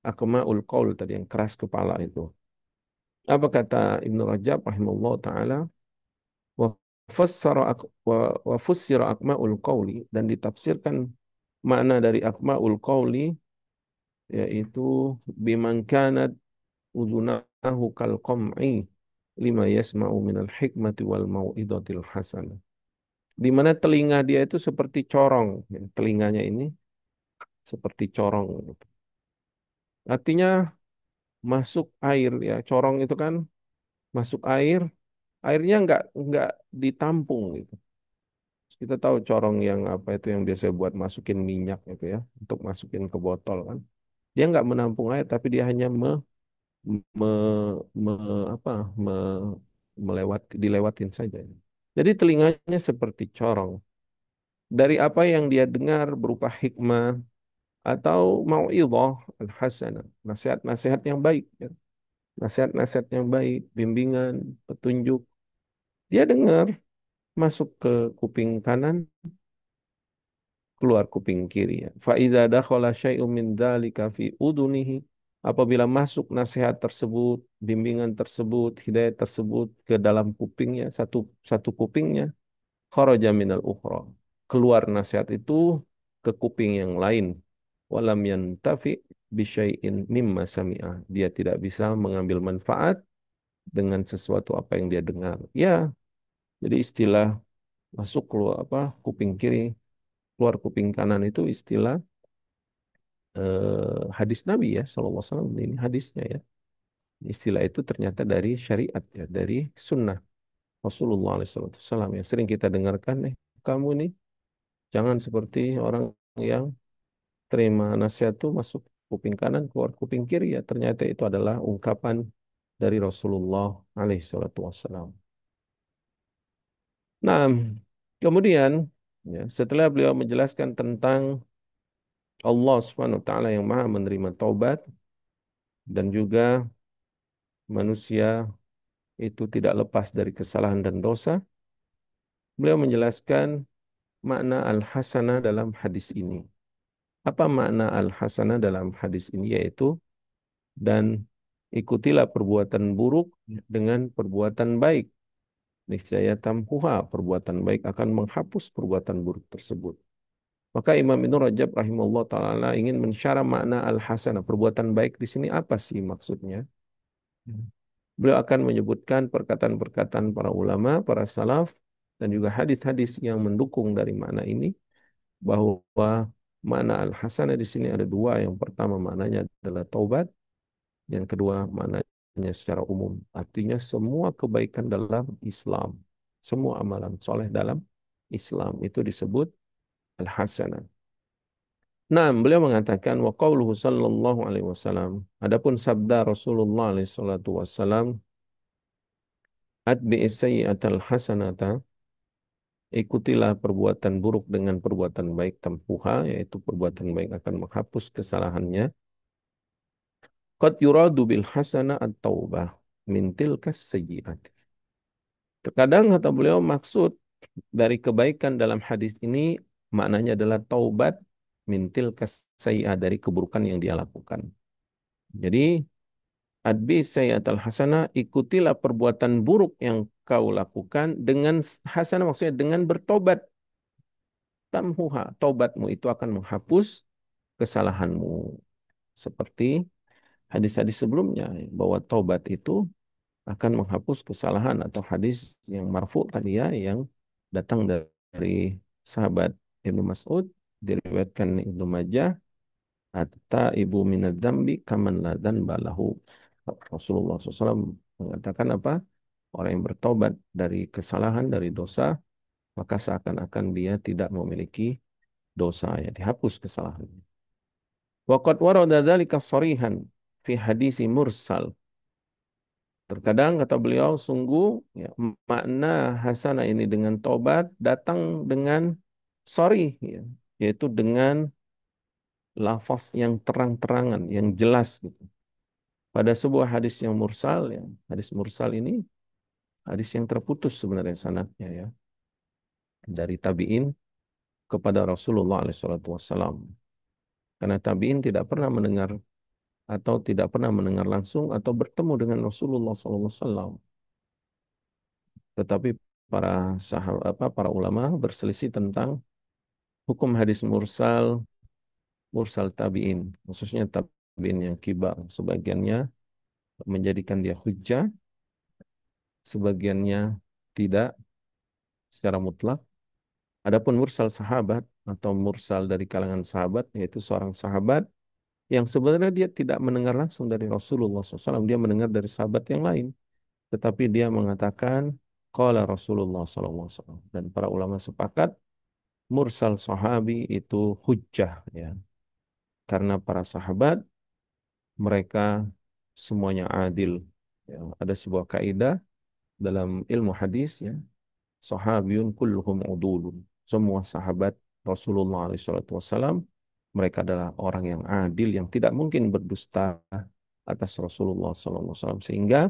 akma'ul qaul tadi, yang keras kepala itu. Apa kata Ibnu Rajab rahimahullah taala? Wa fassara wa fussira akma'ul qauli, dan ditafsirkan makna dari akma'ul qauli, yaitu biman kanat udunahu kal qam'i lima yasma'u minal hikmati wal mau'idatil hasanah. Di mana telinga dia itu seperti corong, ya, telinganya ini seperti corong. Artinya masuk air, ya, corong itu kan masuk air, airnya nggak ditampung gitu. Kita tahu corong yang apa itu, yang biasa buat masukin minyak itu ya, untuk masukin ke botol kan. Dia nggak menampung air, tapi dia hanya me, me- apa me, dilewatin saja. Jadi telinganya seperti corong. Dari apa yang dia dengar berupa hikmah atau mau'idhah al-hasanah, nasihat-nasihat yang baik, ya. Nasihat-nasihat yang baik, bimbingan, petunjuk. Dia dengar, masuk ke kuping kanan, keluar kuping kiri, ya. Fa idza dakhala syai'un min dzalika fi udunihi, Apabila masuk nasihat tersebut, bimbingan tersebut, hidayah tersebut ke dalam kupingnya, satu satu kupingnya, kharaja minal ukhra. Keluar nasihat itu ke kuping yang lain. Walam yantafi bisyai'in mimma sami'ah. Dia tidak bisa mengambil manfaat dengan sesuatu apa yang dia dengar. Ya, jadi istilah masuk keluar apa kuping kiri, keluar kuping kanan itu istilah hadis Nabi ya sallallahu alaihi wasallam, ini hadisnya ya. Istilah itu ternyata dari syariat ya, dari sunnah Rasulullah SAW yang sering kita dengarkan nih. Kamu nih jangan seperti orang yang terima nasihat itu masuk kuping kanan keluar kuping kiri ya. Ternyata itu adalah ungkapan dari Rasulullah SAW. Nah, kemudian ya, setelah beliau menjelaskan tentang Allah Subhanahu wa taala yang Maha menerima taubat dan juga manusia itu tidak lepas dari kesalahan dan dosa, beliau menjelaskan makna al-hasanah dalam hadis ini. Apa makna al-hasanah dalam hadis ini? Yaitu, dan ikutilah perbuatan buruk dengan perbuatan baik. Niscaya tamhuha, perbuatan baik akan menghapus perbuatan buruk tersebut. Maka Imam Ibnu Rajab rahimahullah taala ingin mensyarah makna al-hasanah. Perbuatan baik di sini apa sih maksudnya? Beliau akan menyebutkan perkataan-perkataan para ulama, para salaf, dan juga hadis-hadis yang mendukung dari makna ini, bahwa makna al-hasanah di sini ada dua. Yang pertama maknanya adalah taubat, yang kedua maknanya secara umum. Artinya semua kebaikan dalam Islam, semua amalan soleh dalam Islam itu disebut al-hasanah. Nah, beliau mengatakan wa qauluhu sallallahu alaihi wasallam. Adapun sabda Rasulullah alaihi salatu wasallam, atbi'is sayyi'atal hasanata, ikutilah perbuatan buruk dengan perbuatan baik tampuha, yaitu perbuatan baik akan menghapus kesalahannya. Qad yuradu bil hasana at-taubah min tilkas sayyi'at. Terkadang kata beliau maksud dari kebaikan dalam hadis ini maknanya adalah taubat min tilkas sayyi'at, dari keburukan yang dia lakukan. Jadi adbi sayyi'atal hasanah, ikutilah perbuatan buruk yang kau lakukan dengan hasanah, maksudnya dengan bertobat. Tamhuha, taubatmu itu akan menghapus kesalahanmu. Seperti hadis-hadis sebelumnya, bahwa taubat itu akan menghapus kesalahan, atau hadis yang marfu tadi ya, yang datang dari sahabat Ibnu Mas'ud, diriwayatkan Ibnu Majah, hatta ibu minad dambi kaman la dzanba lahu. Rasulullah SAW mengatakan apa? Orang yang bertobat dari kesalahan, dari dosa, maka seakan-akan dia tidak memiliki dosa, ya dihapus kesalahannya. Waqad warada dzalika sharihan fi hadisi mursal. Terkadang kata beliau, sungguh ya, makna hasanah ini dengan tobat datang dengan sorry, ya, yaitu dengan lafaz yang terang-terangan, yang jelas gitu. Pada sebuah hadis yang mursal, ya, hadis mursal ini hadis yang terputus sebenarnya sanadnya ya, dari tabi'in kepada Rasulullah SAW. Karena tabi'in tidak pernah mendengar atau tidak pernah mendengar langsung atau bertemu dengan Rasulullah SAW. Tetapi para sahabat, para ulama berselisih tentang hukum hadis mursal, mursal tabi'in, khususnya tabi'in yang kibar. Sebagiannya menjadikan dia hujjah, sebagiannya tidak secara mutlak. Adapun mursal sahabat atau mursal dari kalangan sahabat, yaitu seorang sahabat yang sebenarnya dia tidak mendengar langsung dari Rasulullah SAW, dia mendengar dari sahabat yang lain. Tetapi dia mengatakan, qala Rasulullah SAW. Dan para ulama sepakat, mursal sahabi itu hujjah ya. Karena para sahabat mereka semuanya adil. Ya, ada sebuah kaidah dalam ilmu hadis ya, sahabiyun kulluhum udulun. Semua sahabat Rasulullah SAW mereka adalah orang yang adil yang tidak mungkin berdusta atas Rasulullah SAW, sehingga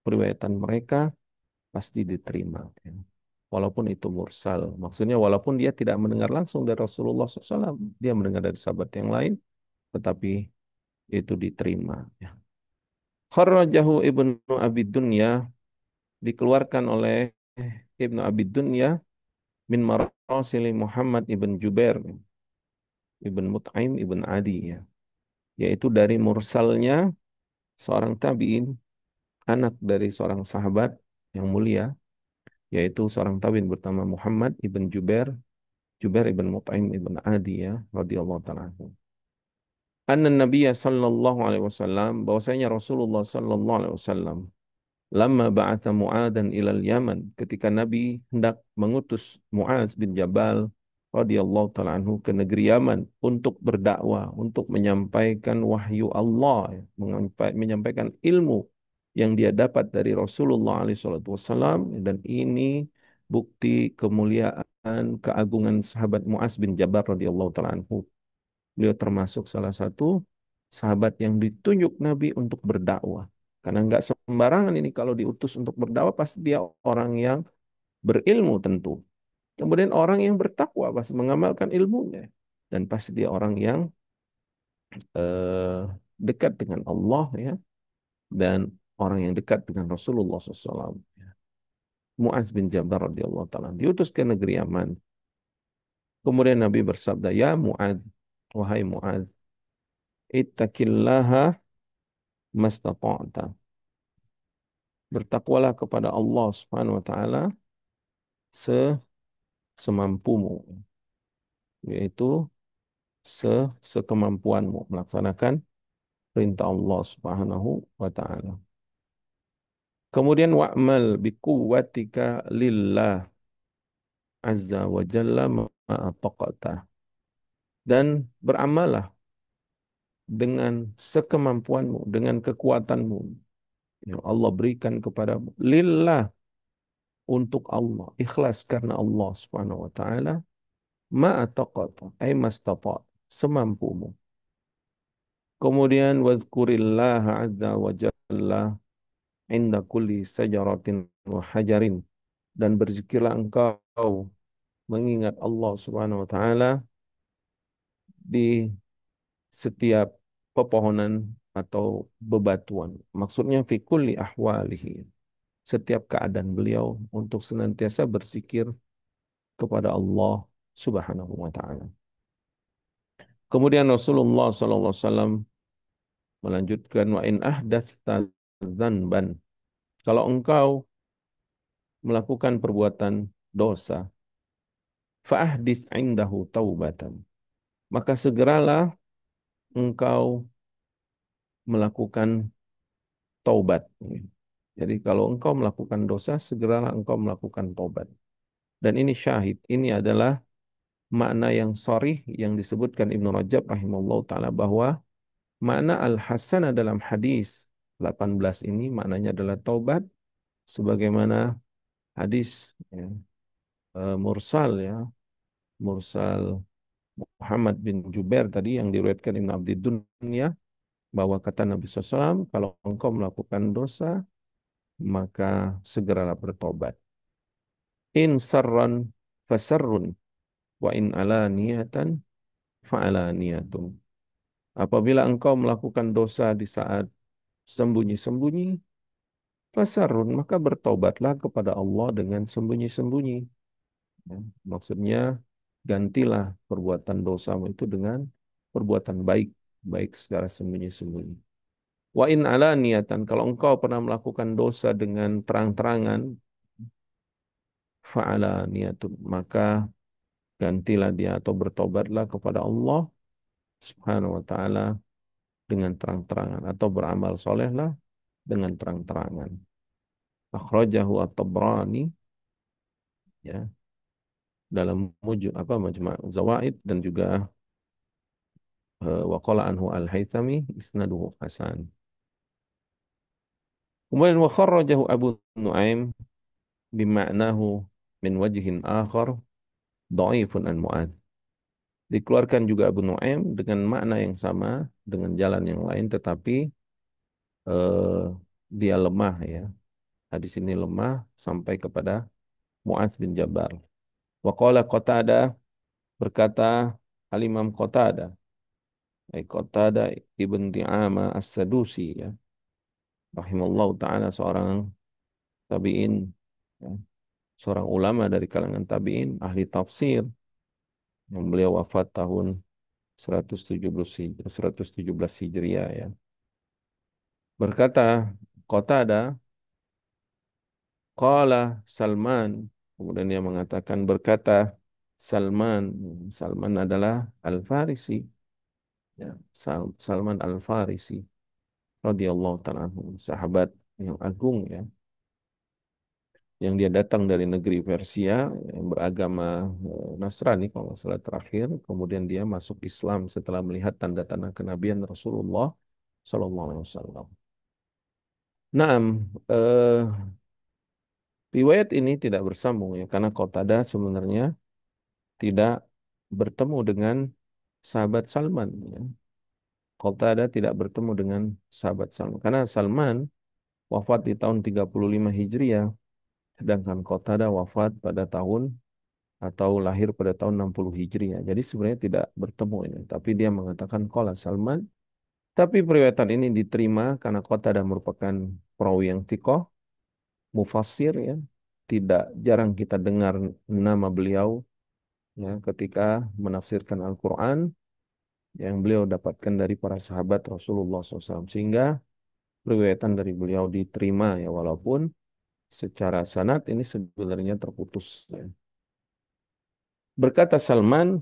periwayatan mereka pasti diterima. Ya. Walaupun itu mursal, maksudnya walaupun dia tidak mendengar langsung dari Rasulullah SAW, dia mendengar dari sahabat yang lain, tetapi itu diterima. Ya. Kharrajahu Ibnu Abi Dunya, dikeluarkan oleh Ibnu Abi Dunya min marasili Muhammad ibn Jubair ibn Mut'aim ibn Adi, ya. Yaitu dari mursalnya seorang tabi'in, anak dari seorang sahabat yang mulia, yaitu seorang tabi'in bernama Muhammad ibn Jubair, Jubair ibn Mut'aim ibn Adi, ya, radhiyallahu ta'ala anhu. Anna Nabiya sallallahu alaihi wasallam, bahwasanya Rasulullah sallallahu alaihi wasallam, lama ba'atha Mu'adan ilal Yaman, ketika Nabi hendak mengutus Mu'adz bin Jabal radhiyallahu taala anhu ke negeri Yaman untuk berdakwah, untuk menyampaikan wahyu Allah, ya, menyampaikan ilmu yang dia dapat dari Rasulullah alaihi salatu wasallam. Dan ini bukti kemuliaan, keagungan sahabat Mu'adz bin Jabal radhiyallahu taala anhu. Beliau termasuk salah satu sahabat yang ditunjuk Nabi untuk berdakwah. Karena nggak sembarangan ini kalau diutus untuk berdakwah, pasti dia orang yang berilmu tentu. Kemudian orang yang bertakwa pasti mengamalkan ilmunya. Dan pasti dia orang yang eh, dekat dengan Allah, ya. Dan orang yang dekat dengan Rasulullah SAW. Mu'az bin Jabal radhiyallahu ta'ala diutus ke negeri Yaman. Kemudian Nabi bersabda, ya Mu'az, wahai Mu'az, ittaqillaha mastata'ta. Bertakwalah kepada Allah Subhanahu wa taala semampumu, yaitu sekemampuanmu melaksanakan perintah Allah Subhanahu wa taala. Kemudian wa'mal biquwwatika lillah azza wa jalla ma'a taqatah. Dan beramallah dengan sekemampuanmu, dengan kekuatanmu yang Allah berikan kepadamu. Lillah, untuk Allah. Ikhlas karena Allah Subhanahu wa taala. Ma'ataqata, ay mastata', semampumu. Kemudian wazkurillaha azza wa jalla inda kulli sajaratin wa hajarin. Dan berzikirlah engkau mengingat Allah Subhanahu wa taala di setiap pepohonan atau bebatuan. Maksudnya fi kulli ahwalihi. Setiap keadaan beliau untuk senantiasa berzikir kepada Allah Subhanahu wa taala. Kemudian Rasulullah sallallahu alaihi wasallam melanjutkan, wa in ahdatsta dzanban, kalau engkau melakukan perbuatan dosa, fa ahdits indahu taubatan, maka segeralah engkau melakukan taubat. Jadi kalau engkau melakukan dosa, segeralah engkau melakukan taubat. Dan ini syahid, ini adalah makna yang sharih yang disebutkan Ibnu Rajab rahimahullah taala, bahwa makna al-hasanah dalam hadis 18 ini maknanya adalah taubat, sebagaimana hadis, ya, mursal, ya, mursal Muhammad bin Jubair tadi yang diriwayatkan Ibnu Abdi Dunya, bahwa kata Nabi SAW, kalau engkau melakukan dosa, maka segeralah bertobat. In sarran fasarrun, wa in alaniyatan fa'alaniyatun. Apabila engkau melakukan dosa di saat sembunyi-sembunyi, fasarrun, maka bertobatlah kepada Allah dengan sembunyi-sembunyi. Ya, maksudnya gantilah perbuatan dosamu itu dengan perbuatan baik, baik secara sembunyi-sembunyi. Wa in ala niatan, kalau engkau pernah melakukan dosa dengan terang-terangan, fa'ala niatun, maka gantilah dia atau bertobatlah kepada Allah Subhanahu wa taala dengan terang-terangan, atau beramal solehlah dengan terang-terangan. Akhrajahu at-Tabrani, ya, dalam Majma' Zawaid, dan juga wa qala anhu al-Haythami isnaduhu hasan. Kemudian wa kharrajahu Abu Nuaim bima'nahu min wajhin akhar dhaifun an Mu'adz. Dikeluarkan juga Abu Nuaim dengan makna yang sama, dengan jalan yang lain, tetapi eh, dia lemah, ya. Hadis ini lemah sampai kepada Mu'adz bin Jabal. Wa qala Qatadah, berkata Al-Imam Qatadah, Qatadah ibn Di'amah As-Sadusi ya, rahimallahu taala, seorang tabi'in ya, seorang ulama dari kalangan tabi'in, ahli tafsir, yang beliau wafat tahun 117 Hijriah ya. Berkata Qatadah, qala Salman, kemudian dia mengatakan, berkata Salman. Salman adalah Al-Farisi ya, Salman Al-Farisi radhiyallahu ta'ala anhu, sahabat yang agung ya, yang dia datang dari negeri Persia, yang beragama Nasrani kalau nggak salah terakhir, kemudian dia masuk Islam setelah melihat tanda-tanda kenabian Rasulullah Sallallahu Alaihi Wasallam. Naam, riwayat ini tidak bersambung ya, karena Qatadah sebenarnya tidak bertemu dengan sahabat Salman ya. Qatadah tidak bertemu dengan sahabat Salman karena Salman wafat di tahun 35 Hijriah, sedangkan Qatadah wafat pada tahun atau lahir pada tahun 60 Hijriah. Jadi sebenarnya tidak bertemu ini. Tapi dia mengatakan qala Salman. Tapi periwayatan ini diterima karena Qatadah merupakan perawi yang thiqah, mufassir ya. Tidak jarang kita dengar nama beliau ya ketika menafsirkan Al-Quran yang beliau dapatkan dari para sahabat Rasulullah SAW. Sehingga periwayatan dari beliau diterima ya, walaupun secara sanad ini sebenarnya terputus ya. Berkata Salman,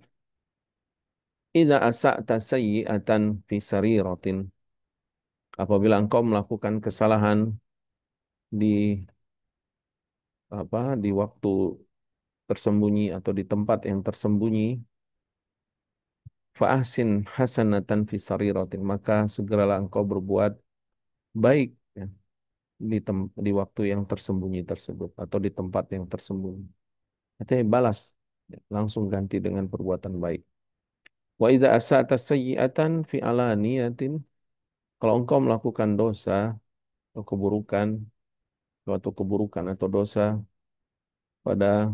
"Idza asa'ta sayyi'atan fi sariratin." Apabila engkau melakukan kesalahan di di waktu tersembunyi atau di tempat yang tersembunyi, fa'ahsin hasanatan fi sariratin, maka segeralah engkau berbuat baik ya, di waktu yang tersembunyi tersebut atau di tempat yang tersembunyi. Artinya balas ya, langsung ganti dengan perbuatan baik. Wa idza asa'ta sayyi'atan fi alaniyatin, kalau engkau melakukan dosa atau keburukan, suatu keburukan atau dosa pada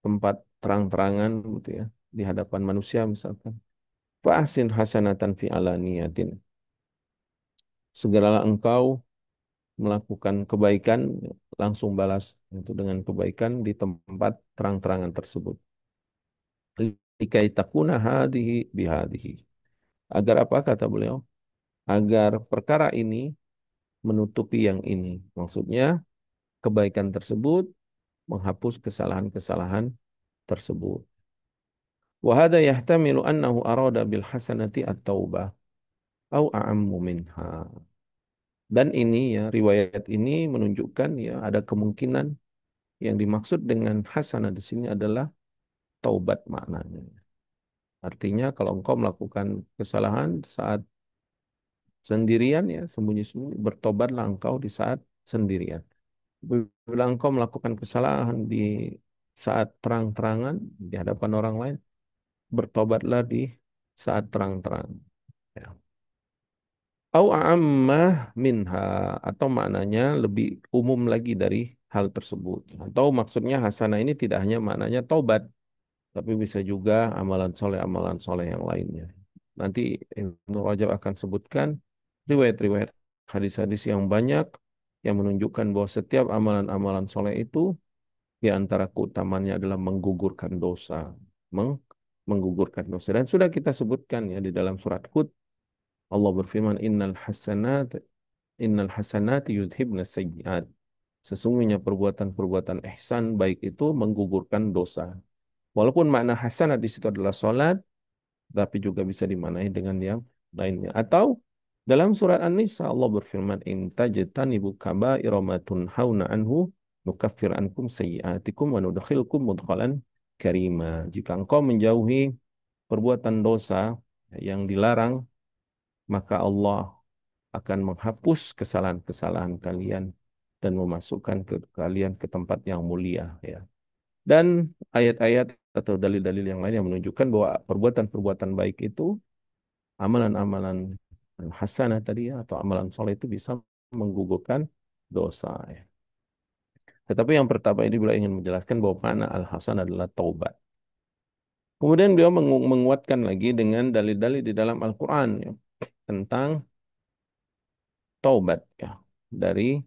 tempat terang-terangan gitu ya, di hadapan manusia misalkan. Fa'ahsin hasanatan fi alaniyatin. Segeralah engkau melakukan kebaikan, langsung balas itu dengan kebaikan di tempat terang-terangan tersebut. Likai takuna hadihi bihadihi. Agar apa kata beliau? Agar perkara ini menutupi yang ini. Maksudnya kebaikan tersebut menghapus kesalahan-kesalahan tersebut. Wahada yahtamilu annahu arada bil hasanati at-taubah au a'ammu minha. Dan ini ya, riwayat ini menunjukkan ya ada kemungkinan yang dimaksud dengan hasanah di sini adalah taubat maknanya. Artinya kalau engkau melakukan kesalahan saat sendirian ya, sembunyi-sembunyi, bertobatlah engkau di saat sendirian. Bila engkau melakukan kesalahan di saat terang-terangan di hadapan orang lain, bertobatlah di saat terang-terang. Ya. Au ammah minha, atau maknanya lebih umum lagi dari hal tersebut. Atau maksudnya hasanah ini tidak hanya maknanya taubat, tapi bisa juga amalan soleh yang lainnya. Nanti Ibnu Rajab akan sebutkan riwayat-riwayat hadis-hadis yang banyak yang menunjukkan bahwa setiap amalan-amalan soleh itu di antara keutamanya adalah menggugurkan dosa, menggugurkan dosa. Dan sudah kita sebutkan ya di dalam surat Hud, Allah berfirman, innal hasanat yudhibna sayyi'at. Sesungguhnya perbuatan-perbuatan ihsan baik itu menggugurkan dosa. Walaupun makna hasanat di situ adalah salat, tapi juga bisa dimaknai dengan yang lainnya. Atau dalam surat An-Nisa Allah berfirman, in tajtanibu kaba'ira ma tunhauna anhu nukaffir ankum sayyi'atikum wa nudkhilkum mudkhalan karima. Jika engkau menjauhi perbuatan dosa yang dilarang, maka Allah akan menghapus kesalahan-kesalahan kalian dan memasukkan kalian ke tempat yang mulia ya. Dan ayat-ayat atau dalil-dalil yang lain yang menunjukkan bahwa perbuatan-perbuatan baik itu, amalan-amalan hasanah tadi ya, atau amalan soleh itu bisa menggugurkan dosa ya. Tetapi yang pertama ini beliau ingin menjelaskan bahwa makna al-hasan adalah taubat. Kemudian beliau menguatkan lagi dengan dalil-dalil di dalam Al-Quran ya, tentang taubat ya dari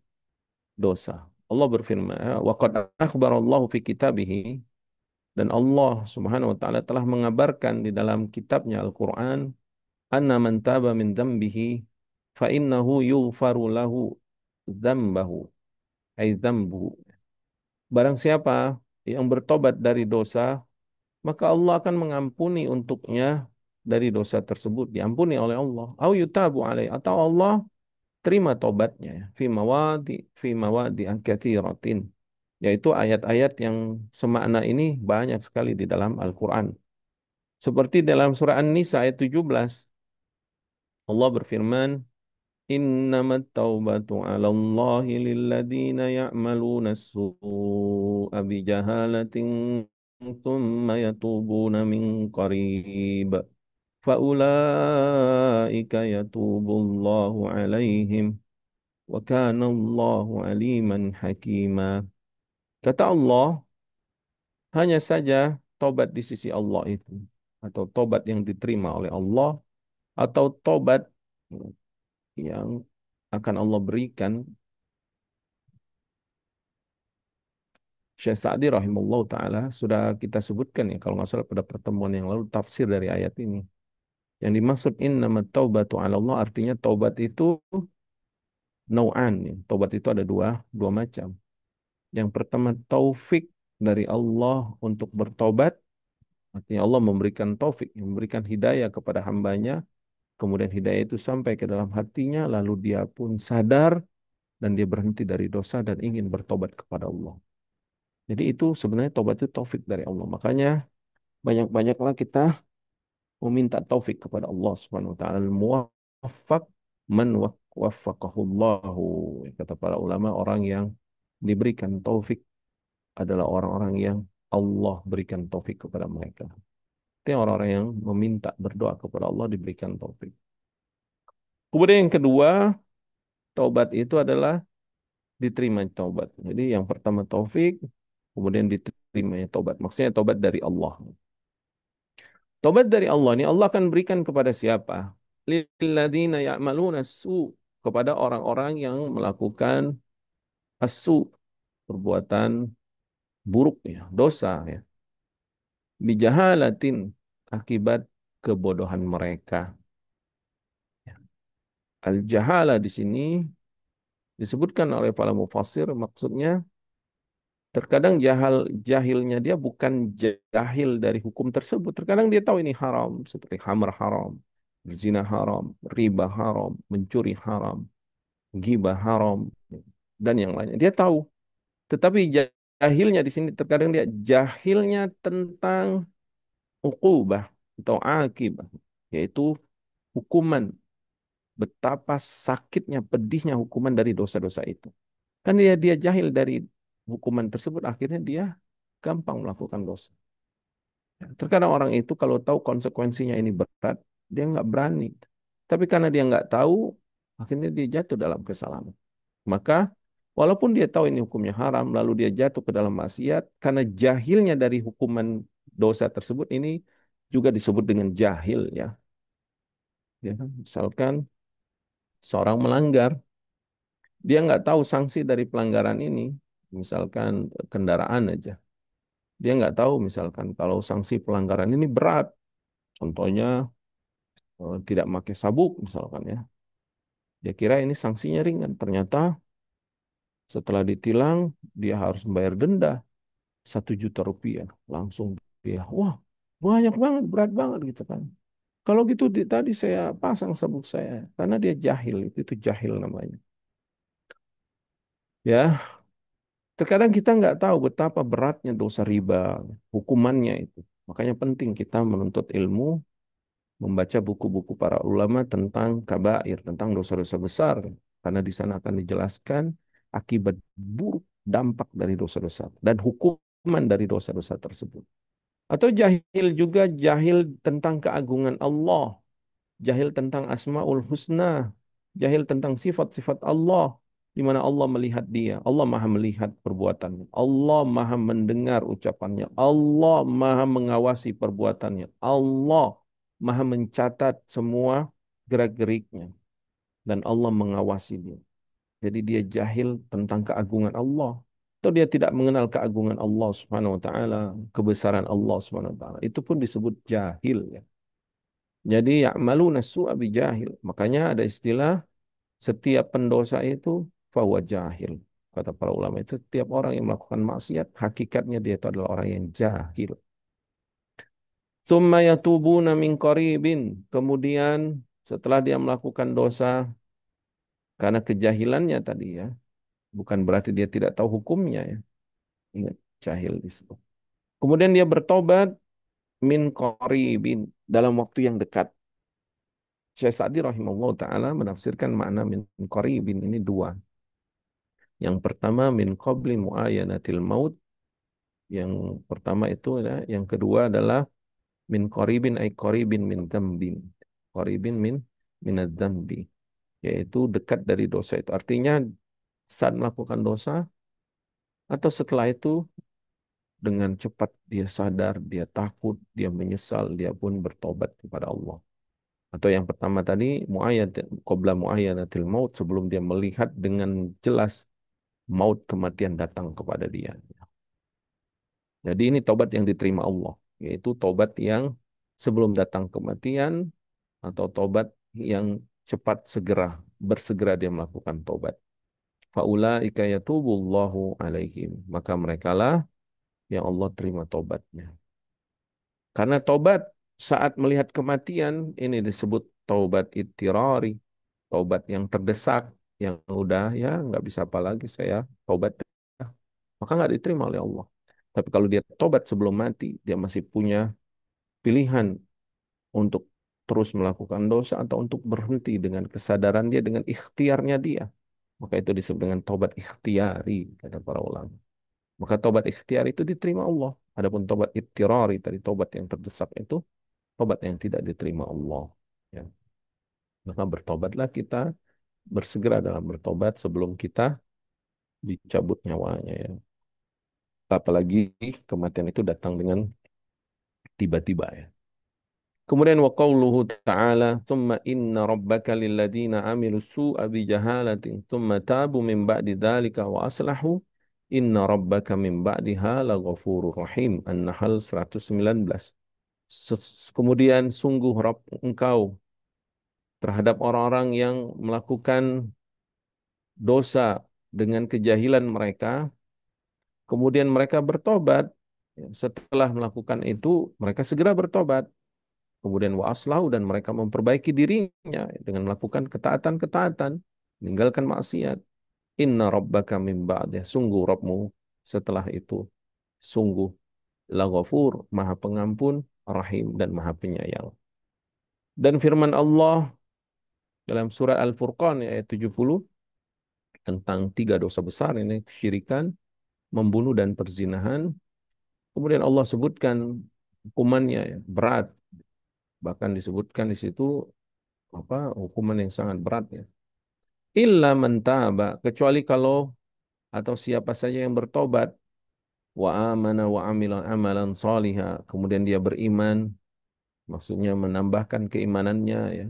dosa. Allah berfirman, "Wa qad akhbarallahu fi kitabih." Dan Allah Subhanahu wa taala telah mengabarkan di dalam kitabnya Al-Qur'an, "Anna man taba min dzambihi fa innahu yughfaru lahu dzambahu." Ai dzambuhu. Barang siapa yang bertobat dari dosa, maka Allah akan mengampuni untuknya dari dosa tersebut, diampuni oleh Allah. Au yutabu alaih, atau Allah terima tobatnya ya. Fi mawadi katsiratin, yaitu ayat-ayat yang semakna ini banyak sekali di dalam Al-Qur'an. Seperti dalam surah An-Nisa ayat 17, Allah berfirman, "Innamat taubatu 'ala Allahi lilladzina ya'maluna as-su'a bijahalatin thumma yatubuna min qarib. Faulaika yatubullahu 'alaihim wa kana Allahu 'aliman hakima." Kata Allah, hanya saja tobat di sisi Allah itu, atau tobat yang diterima oleh Allah, atau tobat yang akan Allah berikan. Syekh Sa'di rahimahullah ta'ala sudah kita sebutkan ya, kalau nggak salah pada pertemuan yang lalu, tafsir dari ayat ini. Yang dimaksud innamat taubatu 'ala Allah, artinya taubat itu nau'an ya. Taubat itu ada dua macam. Yang pertama taufik dari Allah untuk bertobat, artinya Allah memberikan taufik, memberikan hidayah kepada hambanya, kemudian hidayah itu sampai ke dalam hatinya, lalu dia pun sadar dan dia berhenti dari dosa dan ingin bertobat kepada Allah. Jadi itu sebenarnya tobat itu taufik dari Allah. Makanya banyak-banyaklah kita meminta taufik kepada Allah Subhanahu wa taala. Al-muwaffaq man waffaqahullahu. Kata para ulama, orang yang diberikan taufik adalah orang-orang yang Allah berikan taufik kepada mereka. Itu orang-orang yang meminta berdoa kepada Allah diberikan taufik. Kemudian yang kedua, taubat itu adalah diterima taubat. Jadi yang pertama taufik, kemudian diterimanya taubat. Maksudnya taubat dari Allah. Taubat dari Allah ini Allah akan berikan kepada siapa? Lilladzina ya'maluna su, kepada orang-orang yang melakukan asu, perbuatan buruk ya, dosa ya. Bijahalatin, akibat kebodohan mereka. Al-jahala di sini disebutkan oleh para mufassir, maksudnya terkadang jahilnya dia bukan jahil dari hukum tersebut. Terkadang dia tahu ini haram, seperti khamr haram, zina haram, riba haram, mencuri haram, ghibah haram, dan yang lainnya. Dia tahu. Tetapi jahilnya di sini terkadang dia jahilnya tentang uqubah atau akibah, yaitu hukuman. Betapa sakitnya, pedihnya hukuman dari dosa-dosa itu. Kan dia jahil dari hukuman tersebut, akhirnya dia gampang melakukan dosa. Terkadang orang itu kalau tahu konsekuensinya ini berat, dia nggak berani. Tapi karena dia nggak tahu, akhirnya dia jatuh dalam kesalahan. Maka walaupun dia tahu ini hukumnya haram, lalu dia jatuh ke dalam maksiat, karena jahilnya dari hukuman dosa tersebut, ini juga disebut dengan jahil ya. Ya kan? Misalkan seorang melanggar, dia nggak tahu sanksi dari pelanggaran ini, misalkan kendaraan aja. Dia nggak tahu misalkan kalau sanksi pelanggaran ini berat, contohnya tidak pakai sabuk misalkan ya. Dia kira ini sanksinya ringan, ternyata setelah ditilang dia harus membayar denda 1 juta rupiah. Langsung dia, wah banyak banget, berat banget gitu kan. Kalau gitu tadi saya pasang sabuk saya, karena dia jahil, itu jahil namanya. Ya, terkadang kita nggak tahu betapa beratnya dosa riba, hukumannya itu. Makanya penting kita menuntut ilmu, membaca buku-buku para ulama tentang kabair, tentang dosa-dosa besar. Karena di sana akan dijelaskan akibat buruk dampak dari dosa-dosa dan hukuman dari dosa-dosa tersebut. Atau jahil juga, jahil tentang keagungan Allah, jahil tentang Asmaul Husna, jahil tentang sifat-sifat Allah. di mana Allah melihat dia. Allah maha melihat perbuatannya. Allah maha mendengar ucapannya. Allah maha mengawasi perbuatannya. Allah maha mencatat semua gerak-geriknya. Dan Allah mengawasi dia. Jadi dia jahil tentang keagungan Allah. Atau dia tidak mengenal keagungan Allah Subhanahu wa taala, kebesaran Allah Subhanahu wa taala. Itu pun disebut jahil ya. Jadi ya'maluna su'a bijahil. Makanya ada istilah setiap pendosa itu fahuwa jahil. Kata para ulama itu setiap orang yang melakukan maksiat hakikatnya dia itu adalah orang yang jahil. Summa yatubuna min qaribin. Kemudian setelah dia melakukan dosa karena kejahilannya tadi ya, bukan berarti dia tidak tahu hukumnya ya. Ingat jahil di situ. Kemudian dia bertobat min qaribin dalam waktu yang dekat. Syekh Sa'di rahimahullah taala menafsirkan makna min qaribin ini dua. Yang pertama min qabli muayyanatil maut. Yang pertama itu ya, yang kedua adalah min qaribin ay qaribin min dzambin. Qaribin min dzambi, yaitu dekat dari dosa itu. Artinya saat melakukan dosa atau setelah itu dengan cepat dia sadar, dia takut, dia menyesal, dia pun bertobat kepada Allah. Atau yang pertama tadi muayyad qabla muayyanatil maut, sebelum dia melihat dengan jelas maut kematian datang kepada dia. Jadi ini tobat yang diterima Allah, yaitu tobat yang sebelum datang kematian atau tobat yang cepat segera, bersegera dia melakukan tobat. Faulaika yatubullahu alaihim. Maka merekalah yang Allah terima tobatnya. Karena tobat saat melihat kematian ini disebut taubat ittirari, taubat yang terdesak, yang udah ya nggak bisa apa lagi saya tobat, maka nggak diterima oleh Allah. Tapi kalau dia tobat sebelum mati, dia masih punya pilihan untuk terus melakukan dosa atau untuk berhenti dengan kesadaran dia, dengan ikhtiarnya dia. Maka itu disebut dengan tobat ikhtiari, kata para ulama. Maka tobat ikhtiar itu diterima Allah. Adapun tobat ittirari, tadi tobat yang terdesak itu tobat yang tidak diterima Allah. Ya. Maka bertobatlah kita, bersegera dalam bertobat sebelum kita dicabut nyawanya ya. Apalagi kematian itu datang dengan tiba-tiba ya. Kemudian wa qauluhu ta'ala, "Tsumma inna rabbaka lilladzina 'amilus su'a bijahalatin tsumma tabu min ba'di dzalika wa aslahu inna rabbaka min ba'diha laghafurur rahim." An-Nahl 119. Kemudian sungguh Rabb engkau terhadap orang-orang yang melakukan dosa dengan kejahilan mereka, kemudian mereka bertobat. Ya, setelah melakukan itu, mereka segera bertobat. Kemudian wa aslahu, dan mereka memperbaiki dirinya dengan melakukan ketaatan-ketaatan, meninggalkan maksiat. Inna rabbaka min ba'dih, sungguh Rabbmu setelah itu, sungguh laghafur, maha pengampun, rahim, dan maha penyayang. Dan firman Allah dalam surat Al-Furqan ayat 70 tentang tiga dosa besar ini, kesyirikan, membunuh, dan perzinahan. Kemudian Allah sebutkan hukumannya ya, berat. Bahkan disebutkan di situ apa hukuman yang sangat berat ya. Illa man taba, kecuali kalau atau siapa saja yang bertobat, wa amana wa amila amalan salihah, kemudian dia beriman, maksudnya menambahkan keimanannya ya.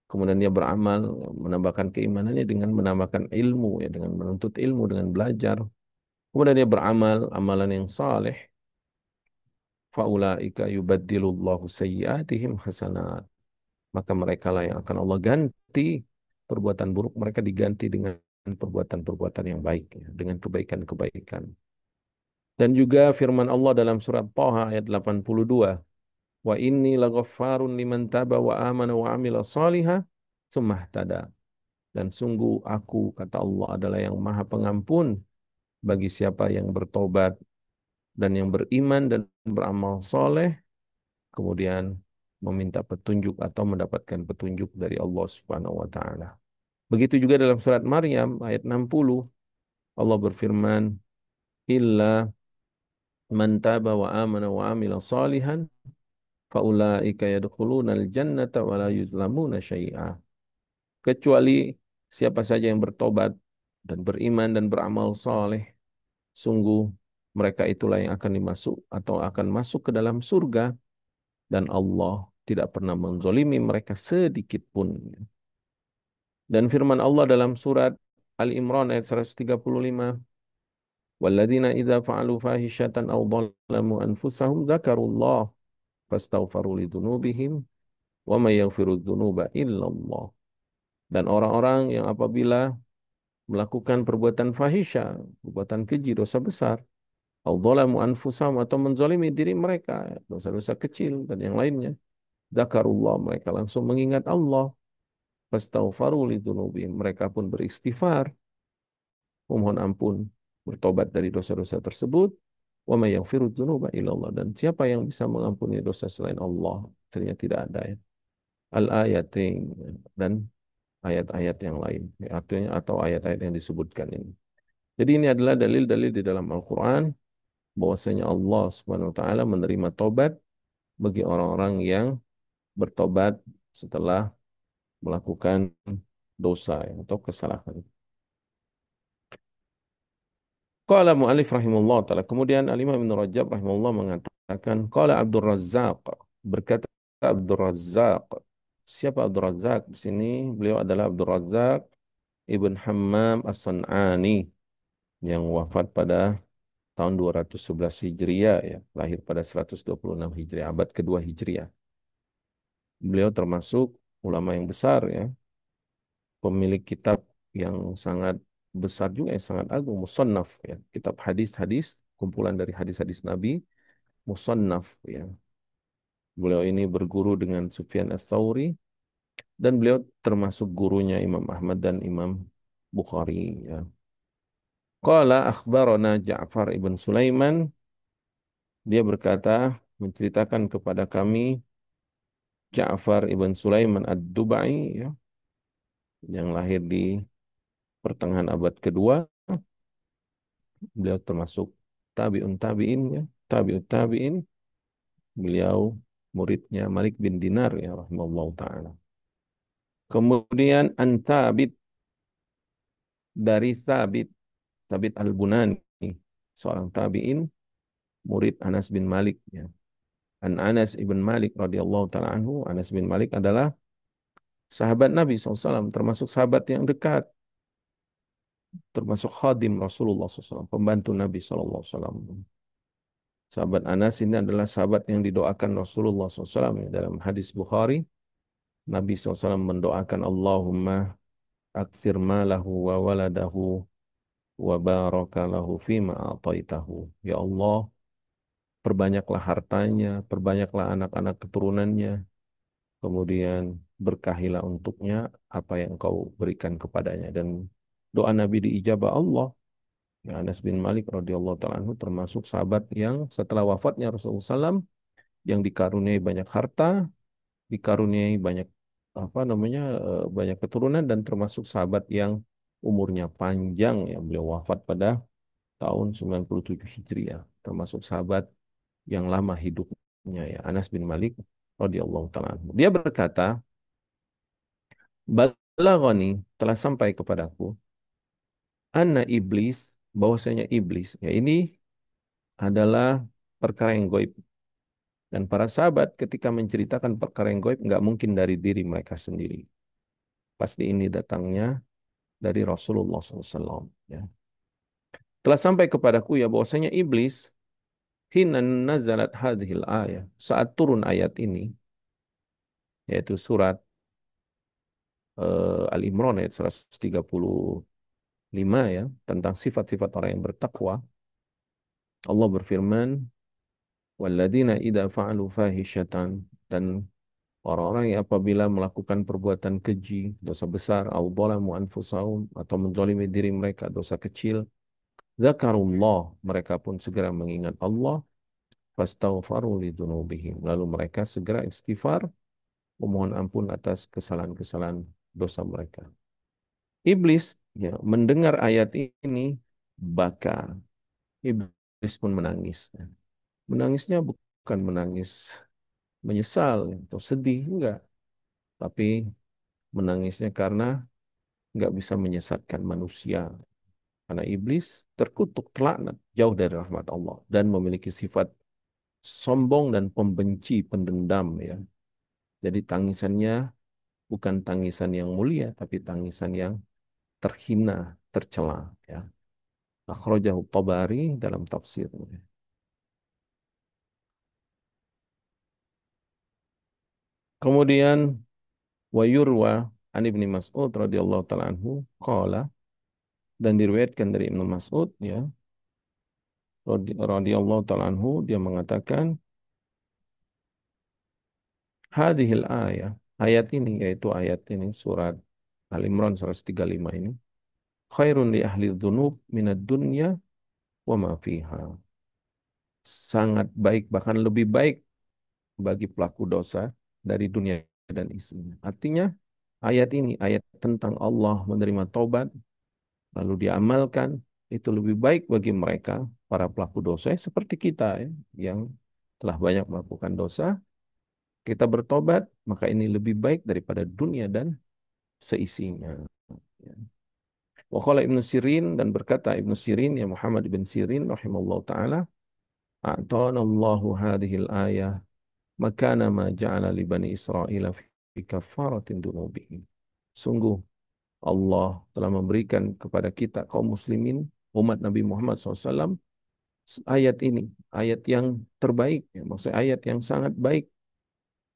Kemudian dia beramal, menambahkan keimanannya dengan menambahkan ilmu ya, dengan menuntut ilmu, dengan belajar. Kemudian dia beramal amalan yang saleh, faulaika yubaddilullahu sayyiatihim hasanat. Maka mereka lah yang akan Allah ganti perbuatan buruk mereka, diganti dengan perbuatan-perbuatan yang baik ya, dengan kebaikan-kebaikan. Dan juga firman Allah dalam surat Thaha ayat 82, wa inni laghaffarun liman taba wa amana wa amila salihah tsumma ihtada. Dan sungguh aku, kata Allah, adalah yang maha pengampun bagi siapa yang bertobat dan yang beriman dan beramal soleh, kemudian meminta petunjuk atau mendapatkan petunjuk dari Allah Subhanahu wa taala. Begitu juga dalam surat Maryam ayat 60, Allah berfirman, "Illa man taba wa amana wa amila salihan faulaika yadkhulunal jannata wa la yuzlamuna syai'a." Kecuali siapa saja yang bertobat dan beriman dan beramal saleh, sungguh mereka itulah yang akan dimasuk atau akan masuk ke dalam surga dan Allah tidak pernah menzolimi mereka sedikit pun. Dan firman Allah dalam surat Ali Imran ayat 135, "Walladzina idza fa'alu fahishatan aw dhalamu anfusahum dzakarullah fastaghfaru lidzunubihim wa may yaghfiru dzunuba illallah." Dan orang-orang yang apabila melakukan perbuatan fahisya, perbuatan keji, dosa besar, au dzalamu anfusahum atau menzalimi diri mereka, dosa-dosa kecil dan yang lainnya, dzakarullah, mereka langsung mengingat Allah, fastaghfaru lidzunubihim, mereka pun beristighfar, memohon ampun, bertobat dari dosa-dosa tersebut. Wa may yaghfiru dzunuba illallah, dan siapa yang bisa mengampuni dosa selain Allah? Ternyata tidak ada ya. Al-ayatin, dan ayat-ayat yang lain. Ya, artinya atau ayat-ayat yang disebutkan ini. Jadi ini adalah dalil-dalil di dalam Al-Quran bahwasanya Allah Subhanahu wa taala menerima tobat bagi orang-orang yang bertobat setelah melakukan dosa ya, atau kesalahan. Qala mu'alif rahimahullah taala. Kemudian Al-Imam Ibn Rajab rahimahullah mengatakan, qala Abdul Razzaq, berkata Abdul Razzaq. Siapa Abdul Razzaq? Di sini beliau adalah Abdul Razzaq Ibn Hammam As-San'ani yang wafat pada tahun 211 Hijriah ya, lahir pada 126 Hijriah, abad kedua Hijriah. Beliau termasuk ulama yang besar ya, pemilik kitab yang sangat besar juga, yang sangat agung, Musannaf ya, kitab hadis-hadis, kumpulan dari hadis-hadis Nabi, Musannaf ya. Beliau ini berguru dengan Sufyan Ats-Tsauri dan beliau termasuk gurunya Imam Ahmad dan Imam Bukhari ya. Qala akhbarana Ja'far ibn Sulaiman, dia berkata, menceritakan kepada kami Ja'far ibn Sulaiman Ad-Dubai ya, yang lahir di pertengahan abad kedua. Beliau termasuk tabi'un tabi'in ya, tabi'ut tabi'in. Beliau muridnya Malik bin Dinar ya rahimahullah taala. Kemudian Antabit, dari Sabit, Sabit Al-Bunani, seorang tabi'in, murid Anas bin Malik ya. An Anas ibn Malik radhiyallahu taala anhu. Anas bin Malik adalah sahabat Nabi SAW, termasuk sahabat yang dekat, termasuk khadim Rasulullah SAW, pembantu Nabi SAW. Sahabat Anas ini adalah sahabat yang didoakan Rasulullah SAW ya. Dalam hadis Bukhari, Nabi SAW mendoakan Allahumma aktsir malahu wa waladahu wa baraka lahu fima a'taitahu. Ya Allah, perbanyaklah hartanya, perbanyaklah anak-anak keturunannya, kemudian berkahilah untuknya apa yang kau berikan kepadanya. Dan doa Nabi diijabah Allah. Ya, Anas bin Malik radhiyallahu taala anhu termasuk sahabat yang setelah wafatnya Rasulullah SAW yang dikaruniai banyak harta, dikaruniai banyak apa namanya banyak keturunan dan termasuk sahabat yang umurnya panjang ya, beliau wafat pada tahun 97 Hijriah, termasuk sahabat yang lama hidupnya ya, Anas bin Malik radhiyallahu taala anhu. Dia berkata, "Balaghani, telah sampai kepadaku, anna iblis, bahwasanya iblis." Ya, ini adalah perkara yang gaib. Dan para sahabat ketika menceritakan perkara yang gaib nggak mungkin dari diri mereka sendiri. Pasti ini datangnya dari Rasulullah SAW. Ya. Telah sampai kepadaku ya bahwasanya iblis, hina nazalat hadhil ayat, saat turun ayat ini, yaitu surat Al-Imran ayat 135 ya, tentang sifat-sifat orang yang bertakwa. Allah berfirman, "Walladzina idza fa'alu fahishatan," dan orang-orang yang apabila melakukan perbuatan keji, dosa besar, au dzalamu anfusahum, atau menzalimi diri mereka, dosa kecil, zakarullah, mereka pun segera mengingat Allah, fastaghfaru lidzunubihim, lalu mereka segera istighfar, memohon ampun atas kesalahan-kesalahan dosa mereka. Iblis ya mendengar ayat ini, baka, iblis pun menangis. Menangisnya bukan menangis menyesal atau sedih, enggak, tapi menangisnya karena nggak bisa menyesatkan manusia. Karena iblis terkutuk, terlaknat, jauh dari rahmat Allah dan memiliki sifat sombong dan pembenci, pendendam ya. Jadi tangisannya bukan tangisan yang mulia, tapi tangisan yang terhina, tercela ya. Akhrajahu Tabari dalam tafsirnya. Kemudian wa yurwa an Ibnu Mas'ud radhiyallahu taala anhu qala, dan diriwayatkan dari Ibnu Mas'ud ya radhiyallahu taala anhu, dia mengatakan hadhil ayah, ayat ini, yaitu ayat ini surat Al-Imran 135 ini, khairun li ahli dzunub minad dunya wa ma fiha. Sangat baik, bahkan lebih baik bagi pelaku dosa dari dunia dan isinya. Artinya ayat ini ayat tentang Allah menerima taubat lalu diamalkan, itu lebih baik bagi mereka para pelaku dosa seperti kita ya, yang telah banyak melakukan dosa. Kita bertobat, maka ini lebih baik daripada dunia dan seisinya. Ya. Wa qala Ibnu Sirin, dan berkata Ibnu Sirin ya, Muhammad bin Sirin rahimallahu taala, a'tana Allahu hadhil ayah makana ma ja'ala li bani Israil fi kafaratin dunubihim. Sungguh Allah telah memberikan kepada kita kaum muslimin umat Nabi Muhammad SAW ayat ini, ayat yang terbaik ya, maksudnya ayat yang sangat baik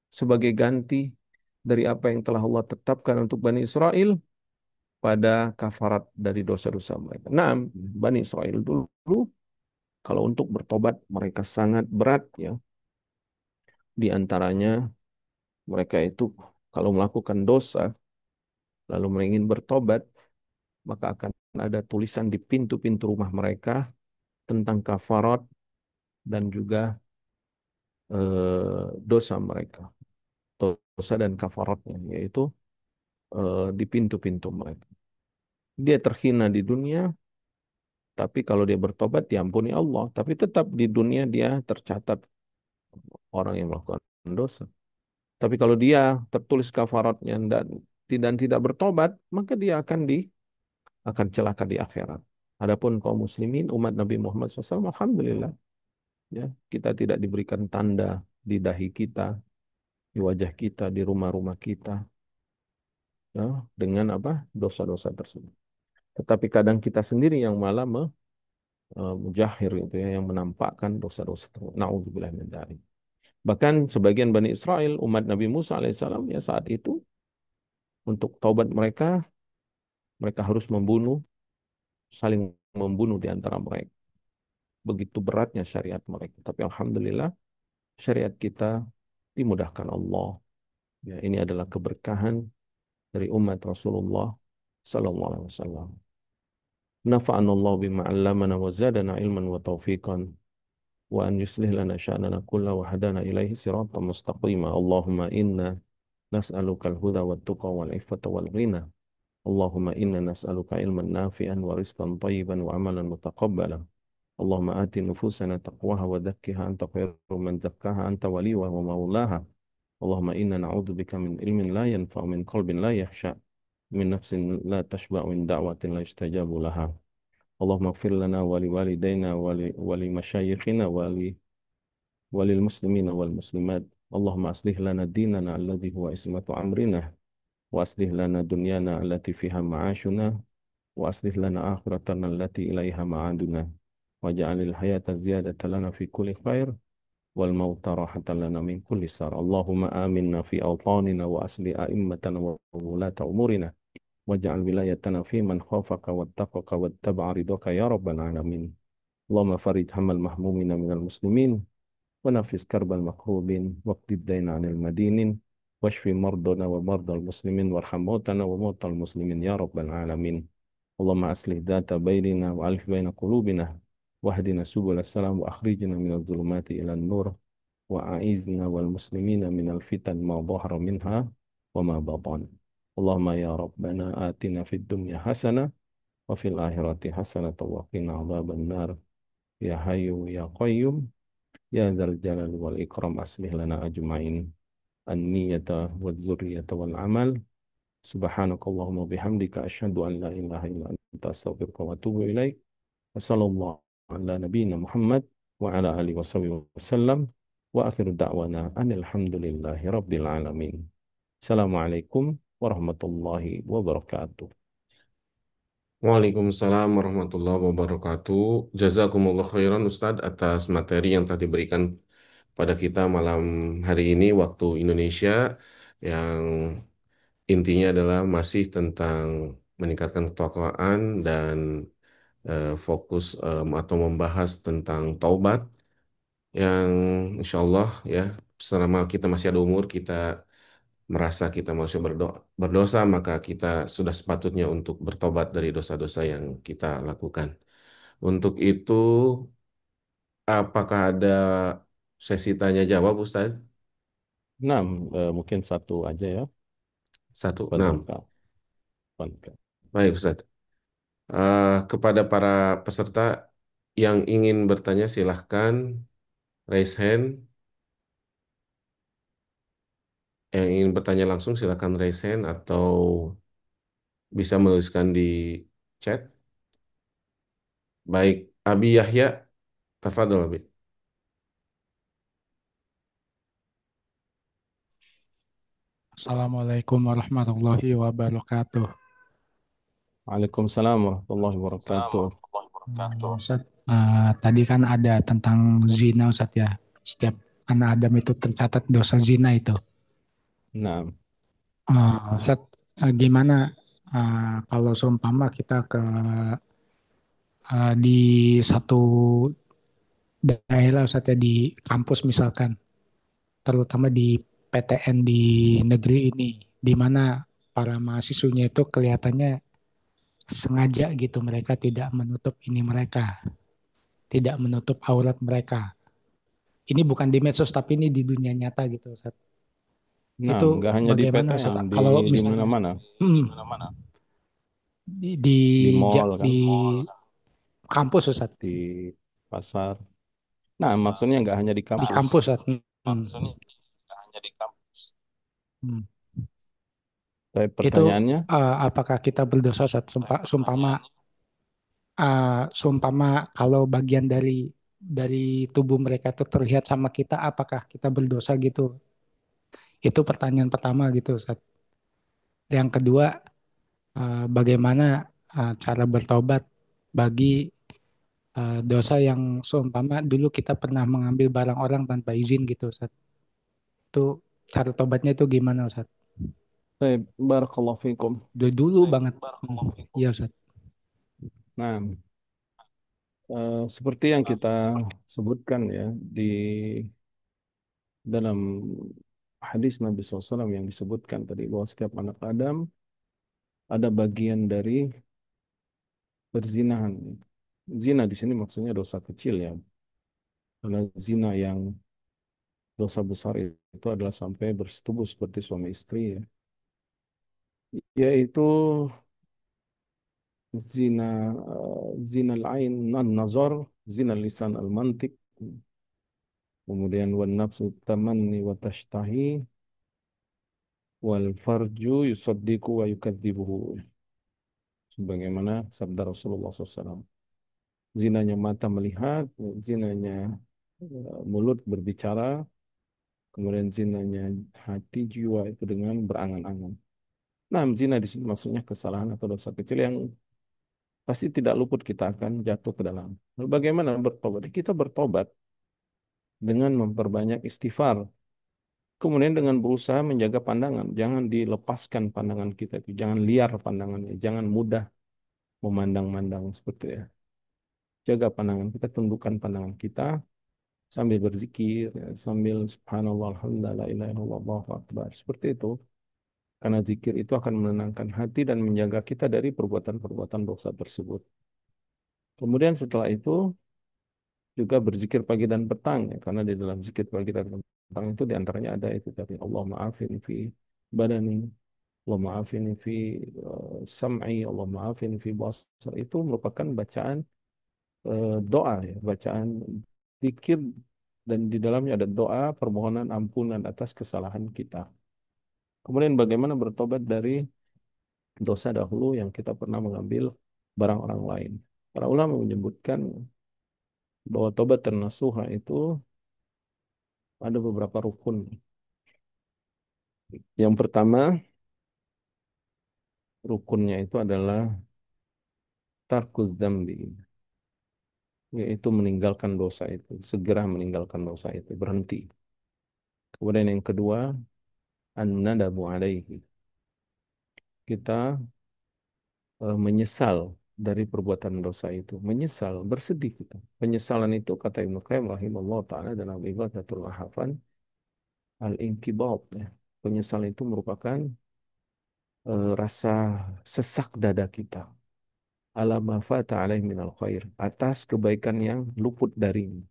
sebagai ganti dari apa yang telah Allah tetapkan untuk Bani Israel pada kafarat dari dosa-dosa mereka. Nah, Bani Israel dulu kalau untuk bertobat mereka sangat berat ya. Di antaranya mereka itu kalau melakukan dosa lalu ingin bertobat, maka akan ada tulisan di pintu-pintu rumah mereka tentang kafarat dan juga dosa mereka, dosa dan kafaratnya, yaitu di pintu-pintu mereka. Dia terhina di dunia, tapi kalau dia bertobat diampuni Allah. Tapi tetap di dunia dia tercatat orang yang melakukan dosa. Tapi kalau dia tertulis kafaratnya dan tidak bertobat, maka dia akan celaka di akhirat. Adapun kaum muslimin umat Nabi Muhammad SAW, alhamdulillah ya, kita tidak diberikan tanda di dahi kita, di wajah kita, di rumah-rumah kita ya, dengan apa dosa-dosa tersebut. Tetapi kadang kita sendiri yang malah mujahir gitu ya, yang menampakkan dosa-dosa tersebut. Nauzubillah min dzalik. Bahkan sebagian Bani Israel, umat Nabi Musa alaihissalam ya, saat itu untuk taubat mereka, mereka harus saling membunuh di antara mereka. Begitu beratnya syariat mereka. Tapi alhamdulillah syariat kita dimudahkan Allah. Ya, ini adalah keberkahan dari umat Rasulullah sallallahu alaihi wasallam. Nafa'ana Allah bima 'allamana wa zadana ilman wa taufiqan wa an yuslih lana sya'nana kulla wa hadana ilaihi siratan mustaqima. Allahumma inna nas'aluka al-huda wa tuqa wal iffata wal ghina. Allahumma inna nas'aluka ilman nafi'an wa rizqan tayyiban wa amalan mutaqabbala. Allahumma ati nufusana taqwaha wa zakkiha anta khairu man zakkaha anta waliwa wa maulaha. Allahumma inna na'udzubika min ilmin la yanfa'u min qalbin la yakhsha min nafsin la tashba'u min da'watin la yustajabu laha. Allahumma ighfir lana wa li walidayna wa li masyayikhina wa lil muslimina wal muslimat. Allahumma aslih lana dinana alladhi huwa ismatu amrina wa aslih lana dunyana allati fiha ma'ashuna wa aslih lana akhiratana allati ilaiha ma'aduna waj'alil hayata ziyadatan lana fi kulli khair wal mauta rahatan lana min kulli sar. Allahumma aminna fi awtanina wa asli a'immatana wa wulata umurina waj'al wilayatana fi man khafaka wattaqaka wattaba'a ridhaka ya rabbal alamin. Allahumma farid hamal mahmumina minal muslimin wa nafis karbal makrubin waqtid dayna 'anil madinin washfi mardana wa mardal muslimin warham mautana wa mautal muslimin ya rabbal alamin. Allahumma aslih dhata bainina wa alif baina qulubina wahdina subul salam wa akhrijna minadh dhulumati ilan nur wa a'izna wal muslimina minal fitan ma dhahara minha wa ma batan. Allahumma ya rabbana atina fid dunya hasanah wa fil akhirati hasanah wa qina adzaban nar. Ya hayyu ya qayyum ya dzal jalali wal ikram, aslih lana ajmain an-niyata wal dzurriyyata wal amal. Subhanakallahumma bihamdika asyhadu an la ilaha illa anta astaghfiruka wa atubu ilaik. Wassallallahu ala nabiyyina Muhammad wa ala alihi wasallam wa akhiru da'wana anil hamdulillahi rabbil alamin. Assalamualaikum warahmatullahi wabarakatuh. Waalaikumsalam warahmatullahi wabarakatuh. Jazakumullah khairan Ustadz atas materi yang tadi berikan pada kita malam hari ini waktu Indonesia yang intinya adalah masih tentang meningkatkan ketakwaan dan fokus atau membahas tentang taubat yang insya Allah ya selama kita masih ada umur kita merasa kita masih berdosa maka kita sudah sepatutnya untuk bertobat dari dosa-dosa yang kita lakukan. Untuk itu apakah ada sesi tanya jawab Ustaz? Nah, mungkin satu aja ya. Satu, Fadhal enam. Kak. Fadhal, Kak. Baik Ustaz. Kepada para peserta yang ingin bertanya silahkan raise hand. Yang ingin bertanya langsung silahkan raise hand atau bisa menuliskan di chat. Baik, Abi Yahya, tafadhol Abi. Assalamualaikum warahmatullahi wabarakatuh. Waalaikumsalam warahmatullahi wabarakatuh. Ustaz, tadi kan ada tentang zina Ustaz ya. Setiap anak Adam itu tercatat dosa zina itu. Nah, Ustaz, gimana kalau seumpama kita di satu daerah Ustaz ya, di kampus misalkan, terutama di PTN di negeri ini, di mana para mahasiswanya itu kelihatannya sengaja gitu mereka tidak menutup ini mereka, tidak menutup aurat mereka. Ini bukan di medsos tapi ini di dunia nyata gitu Ustaz. nah, Itu nggak hanya di bagaimana Ustaz? PTN, Kalau di misalnya mana-mana, hmm, di di mall kan, di kampus Ustaz, di pasar. Nah, maksudnya nggak hanya di di kampus. kampus Ustaz. Hmm. Tapi Itu pertanyaannya, apakah kita berdosa Ustaz? Sumpama seumpama kalau bagian dari tubuh mereka itu terlihat sama kita, apakah kita berdosa gitu? Itu pertanyaan pertama gitu Ustaz. Yang kedua, bagaimana cara bertobat bagi dosa yang seumpama dulu kita pernah mengambil barang orang tanpa izin gitu Ustaz. Itu cara tobatnya itu gimana Ustaz? saya barakallahu fikum. Dulu banget. Iya Ustaz. Nah, seperti yang kita sebutkan ya di dalam hadis Nabi SAW yang disebutkan tadi bahwa setiap anak Adam ada bagian dari perzinahan. Zina di sini maksudnya dosa kecil ya. Karena zina yang dosa besar itu adalah sampai bersetubuh seperti suami istri ya. Yaitu zina zina al-ain nan nazar, zina lisan al-mantik, kemudian wan nafsu tamanni wa tashtahi wal farju yusaddiqu wa yukadzibuhu. Sebagaimana sabda Rasulullah SAW. Zinanya mata melihat, zinanya mulut berbicara, kemudian zinanya hati jiwa itu dengan berangan-angan. Nah, zina di sini maksudnya kesalahan atau dosa kecil yang pasti tidak luput kita akan jatuh ke dalam. Lalu bagaimana bertobat? Kita bertobat dengan memperbanyak istighfar. Kemudian dengan berusaha menjaga pandangan. Jangan dilepaskan pandangan kita itu. Jangan liar pandangannya. Jangan mudah memandang-mandang seperti ya. Jaga pandangan kita, tundukkan pandangan kita sambil berzikir, ya, sambil subhanallah, alhamdulillah, la ilaha illallah, Allahu akbar. Seperti itu. Karena zikir itu akan menenangkan hati dan menjaga kita dari perbuatan-perbuatan dosa tersebut. Kemudian setelah itu juga berzikir pagi dan petang ya, karena di dalam zikir pagi dan petang itu diantaranya ada itu dari Allah maafin fi badani, Allah maafin fi sam'i, Allah maafin fi basar, itu merupakan bacaan doa ya, bacaan zikir dan di dalamnya ada doa permohonan ampunan atas kesalahan kita. Kemudian bagaimana bertobat dari dosa dahulu yang kita pernah mengambil barang orang lain. Para ulama menyebutkan bahwa tobat dan nasuha itu ada beberapa rukun. Yang pertama, rukunnya itu adalah tarkuz dzambi, yaitu meninggalkan dosa itu, segera meninggalkan dosa itu, berhenti. Kemudian yang kedua, an-nadamu alaihi. Kita menyesal dari perbuatan dosa itu, menyesal, bersedih kita. Penyesalan itu kata Ibnu Qayyim rahimahullah taala dalam Ighathatul Lahafan, al-inqibad ya. Penyesalan itu merupakan rasa sesak dada kita ala ma fata alaih minal khair, atas kebaikan yang luput darinya.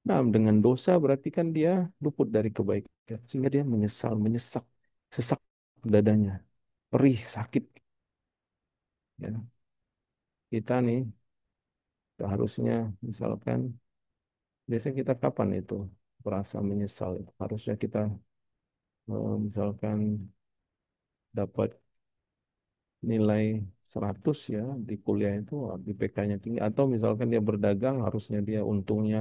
Nah, dengan dosa berarti kan dia luput dari kebaikan. Sehingga dia menyesal, menyesak, sesak dadanya, perih, sakit. Ya. Kita nih harusnya misalkan, biasanya kita kapan itu merasa menyesal? Harusnya kita misalkan dapat nilai 100 ya di kuliah itu, IPK-nya tinggi. Atau misalkan dia berdagang, harusnya dia untungnya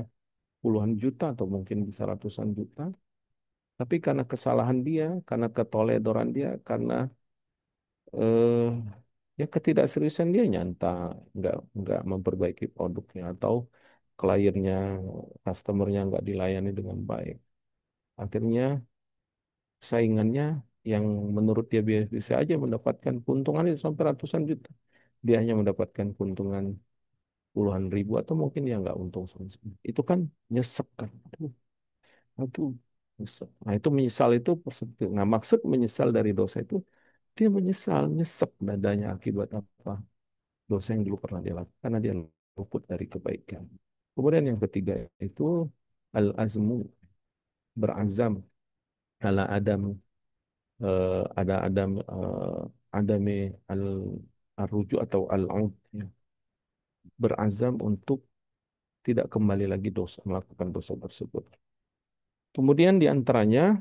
puluhan juta atau mungkin bisa ratusan juta. Tapi karena kesalahan dia, karena ketoledoran dia, karena eh, ya ketidakseriusan dia nyantai, nggak memperbaiki produknya atau kliennya, customernya nggak dilayani dengan baik. Akhirnya saingannya yang menurut dia bisa aja mendapatkan keuntungan itu sampai ratusan juta. Dia hanya mendapatkan keuntungan puluhan ribu atau mungkin dia nggak untung sama sekali. Itu kan nyesek kan. Aduh, nyesek. Nah itu menyesal itu perspektif. Nah maksud menyesal dari dosa itu dia menyesal, nyesek dadanya akibat apa? Dosa yang dulu pernah dia lakukan karena dia luput dari kebaikan. Kemudian yang ketiga itu al-azmu, berazam ala adam ada adam adami al arruju atau al-aud ya. Berazam untuk tidak kembali lagi dosa melakukan dosa tersebut. Kemudian di antaranya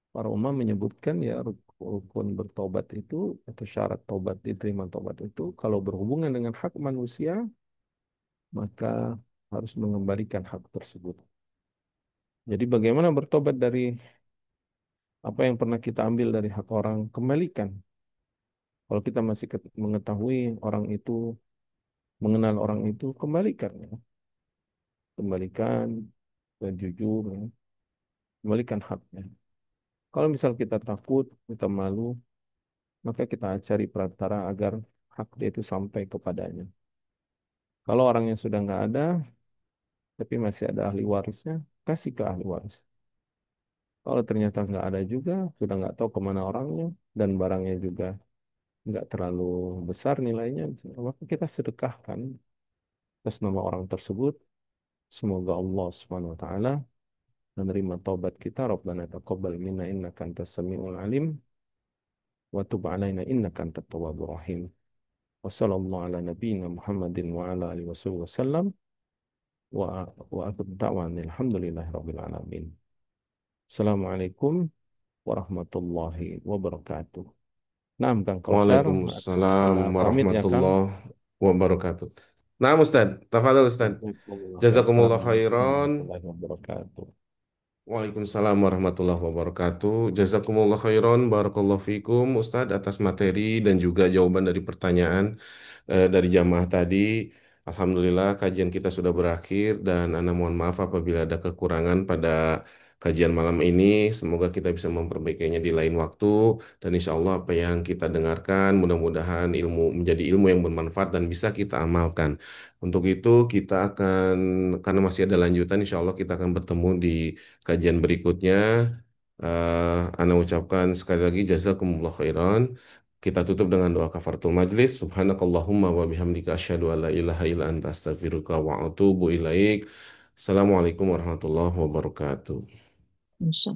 para ulama menyebutkan ya rukun bertobat itu atau syarat tobat diterima tobat itu kalau berhubungan dengan hak manusia maka harus mengembalikan hak tersebut. Jadi bagaimana bertobat dari apa yang pernah kita ambil dari hak orang, kembalikan. Kalau kita masih mengetahui orang itu, mengenal orang itu, kembalikan ya. Kembalikan dan jujur ya. Kembalikan haknya. Kalau misal kita takut, kita malu, maka kita cari perantara agar hak dia itu sampai kepadanya. Kalau orang yang sudah nggak ada, tapi masih ada ahli warisnya, kasih ke ahli waris. Kalau ternyata nggak ada juga, sudah nggak tahu kemana orangnya, dan barangnya juga nggak terlalu besar nilainya, maka kita sedekahkan atas nama orang tersebut. Semoga Allah Subhanahu wa taala menerima taubat kita. Rabbana taqabbal minna innaka antas samiul alim wa tub alaina innaka antat tawwabur rahim. Wa sallallahu ala nabiyyina Muhammadin wa ala alihi wasallam wa akhir da'wana alhamdulillahi rabbil alamin. Assalamualaikum warahmatullahi wabarakatuh. Nah, Kang Kausar, Waalaikumsalam kita pamit ya, Kang. warahmatullahi wabarakatuh. Nah, Ustaz, tafadhol Ustaz. Jazakumullah Assalamualaikum khairan. warahmatullahi wabarakatuh. Waalaikumsalam warahmatullahi wabarakatuh. Jazakumullah khairan, barakallahu fikum, Ustadz, atas materi dan juga jawaban dari pertanyaan dari jamaah tadi. Alhamdulillah kajian kita sudah berakhir dan Ana mohon maaf apabila ada kekurangan pada kajian malam ini. Semoga kita bisa memperbaikinya di lain waktu dan insya Allah apa yang kita dengarkan mudah-mudahan ilmu menjadi ilmu yang bermanfaat dan bisa kita amalkan. Untuk itu kita akan karena masih ada lanjutan, insya Allah kita akan bertemu di kajian berikutnya. Ana ucapkan sekali lagi jazakumullah khairan. Kita tutup dengan doa kafaratul majlis. Subhanakallahumma wa bihamdika asyhadu an la ilaha illa anta astaghfiruka wa atubu ilaik. Assalamualaikum warahmatullahi wabarakatuh. Insya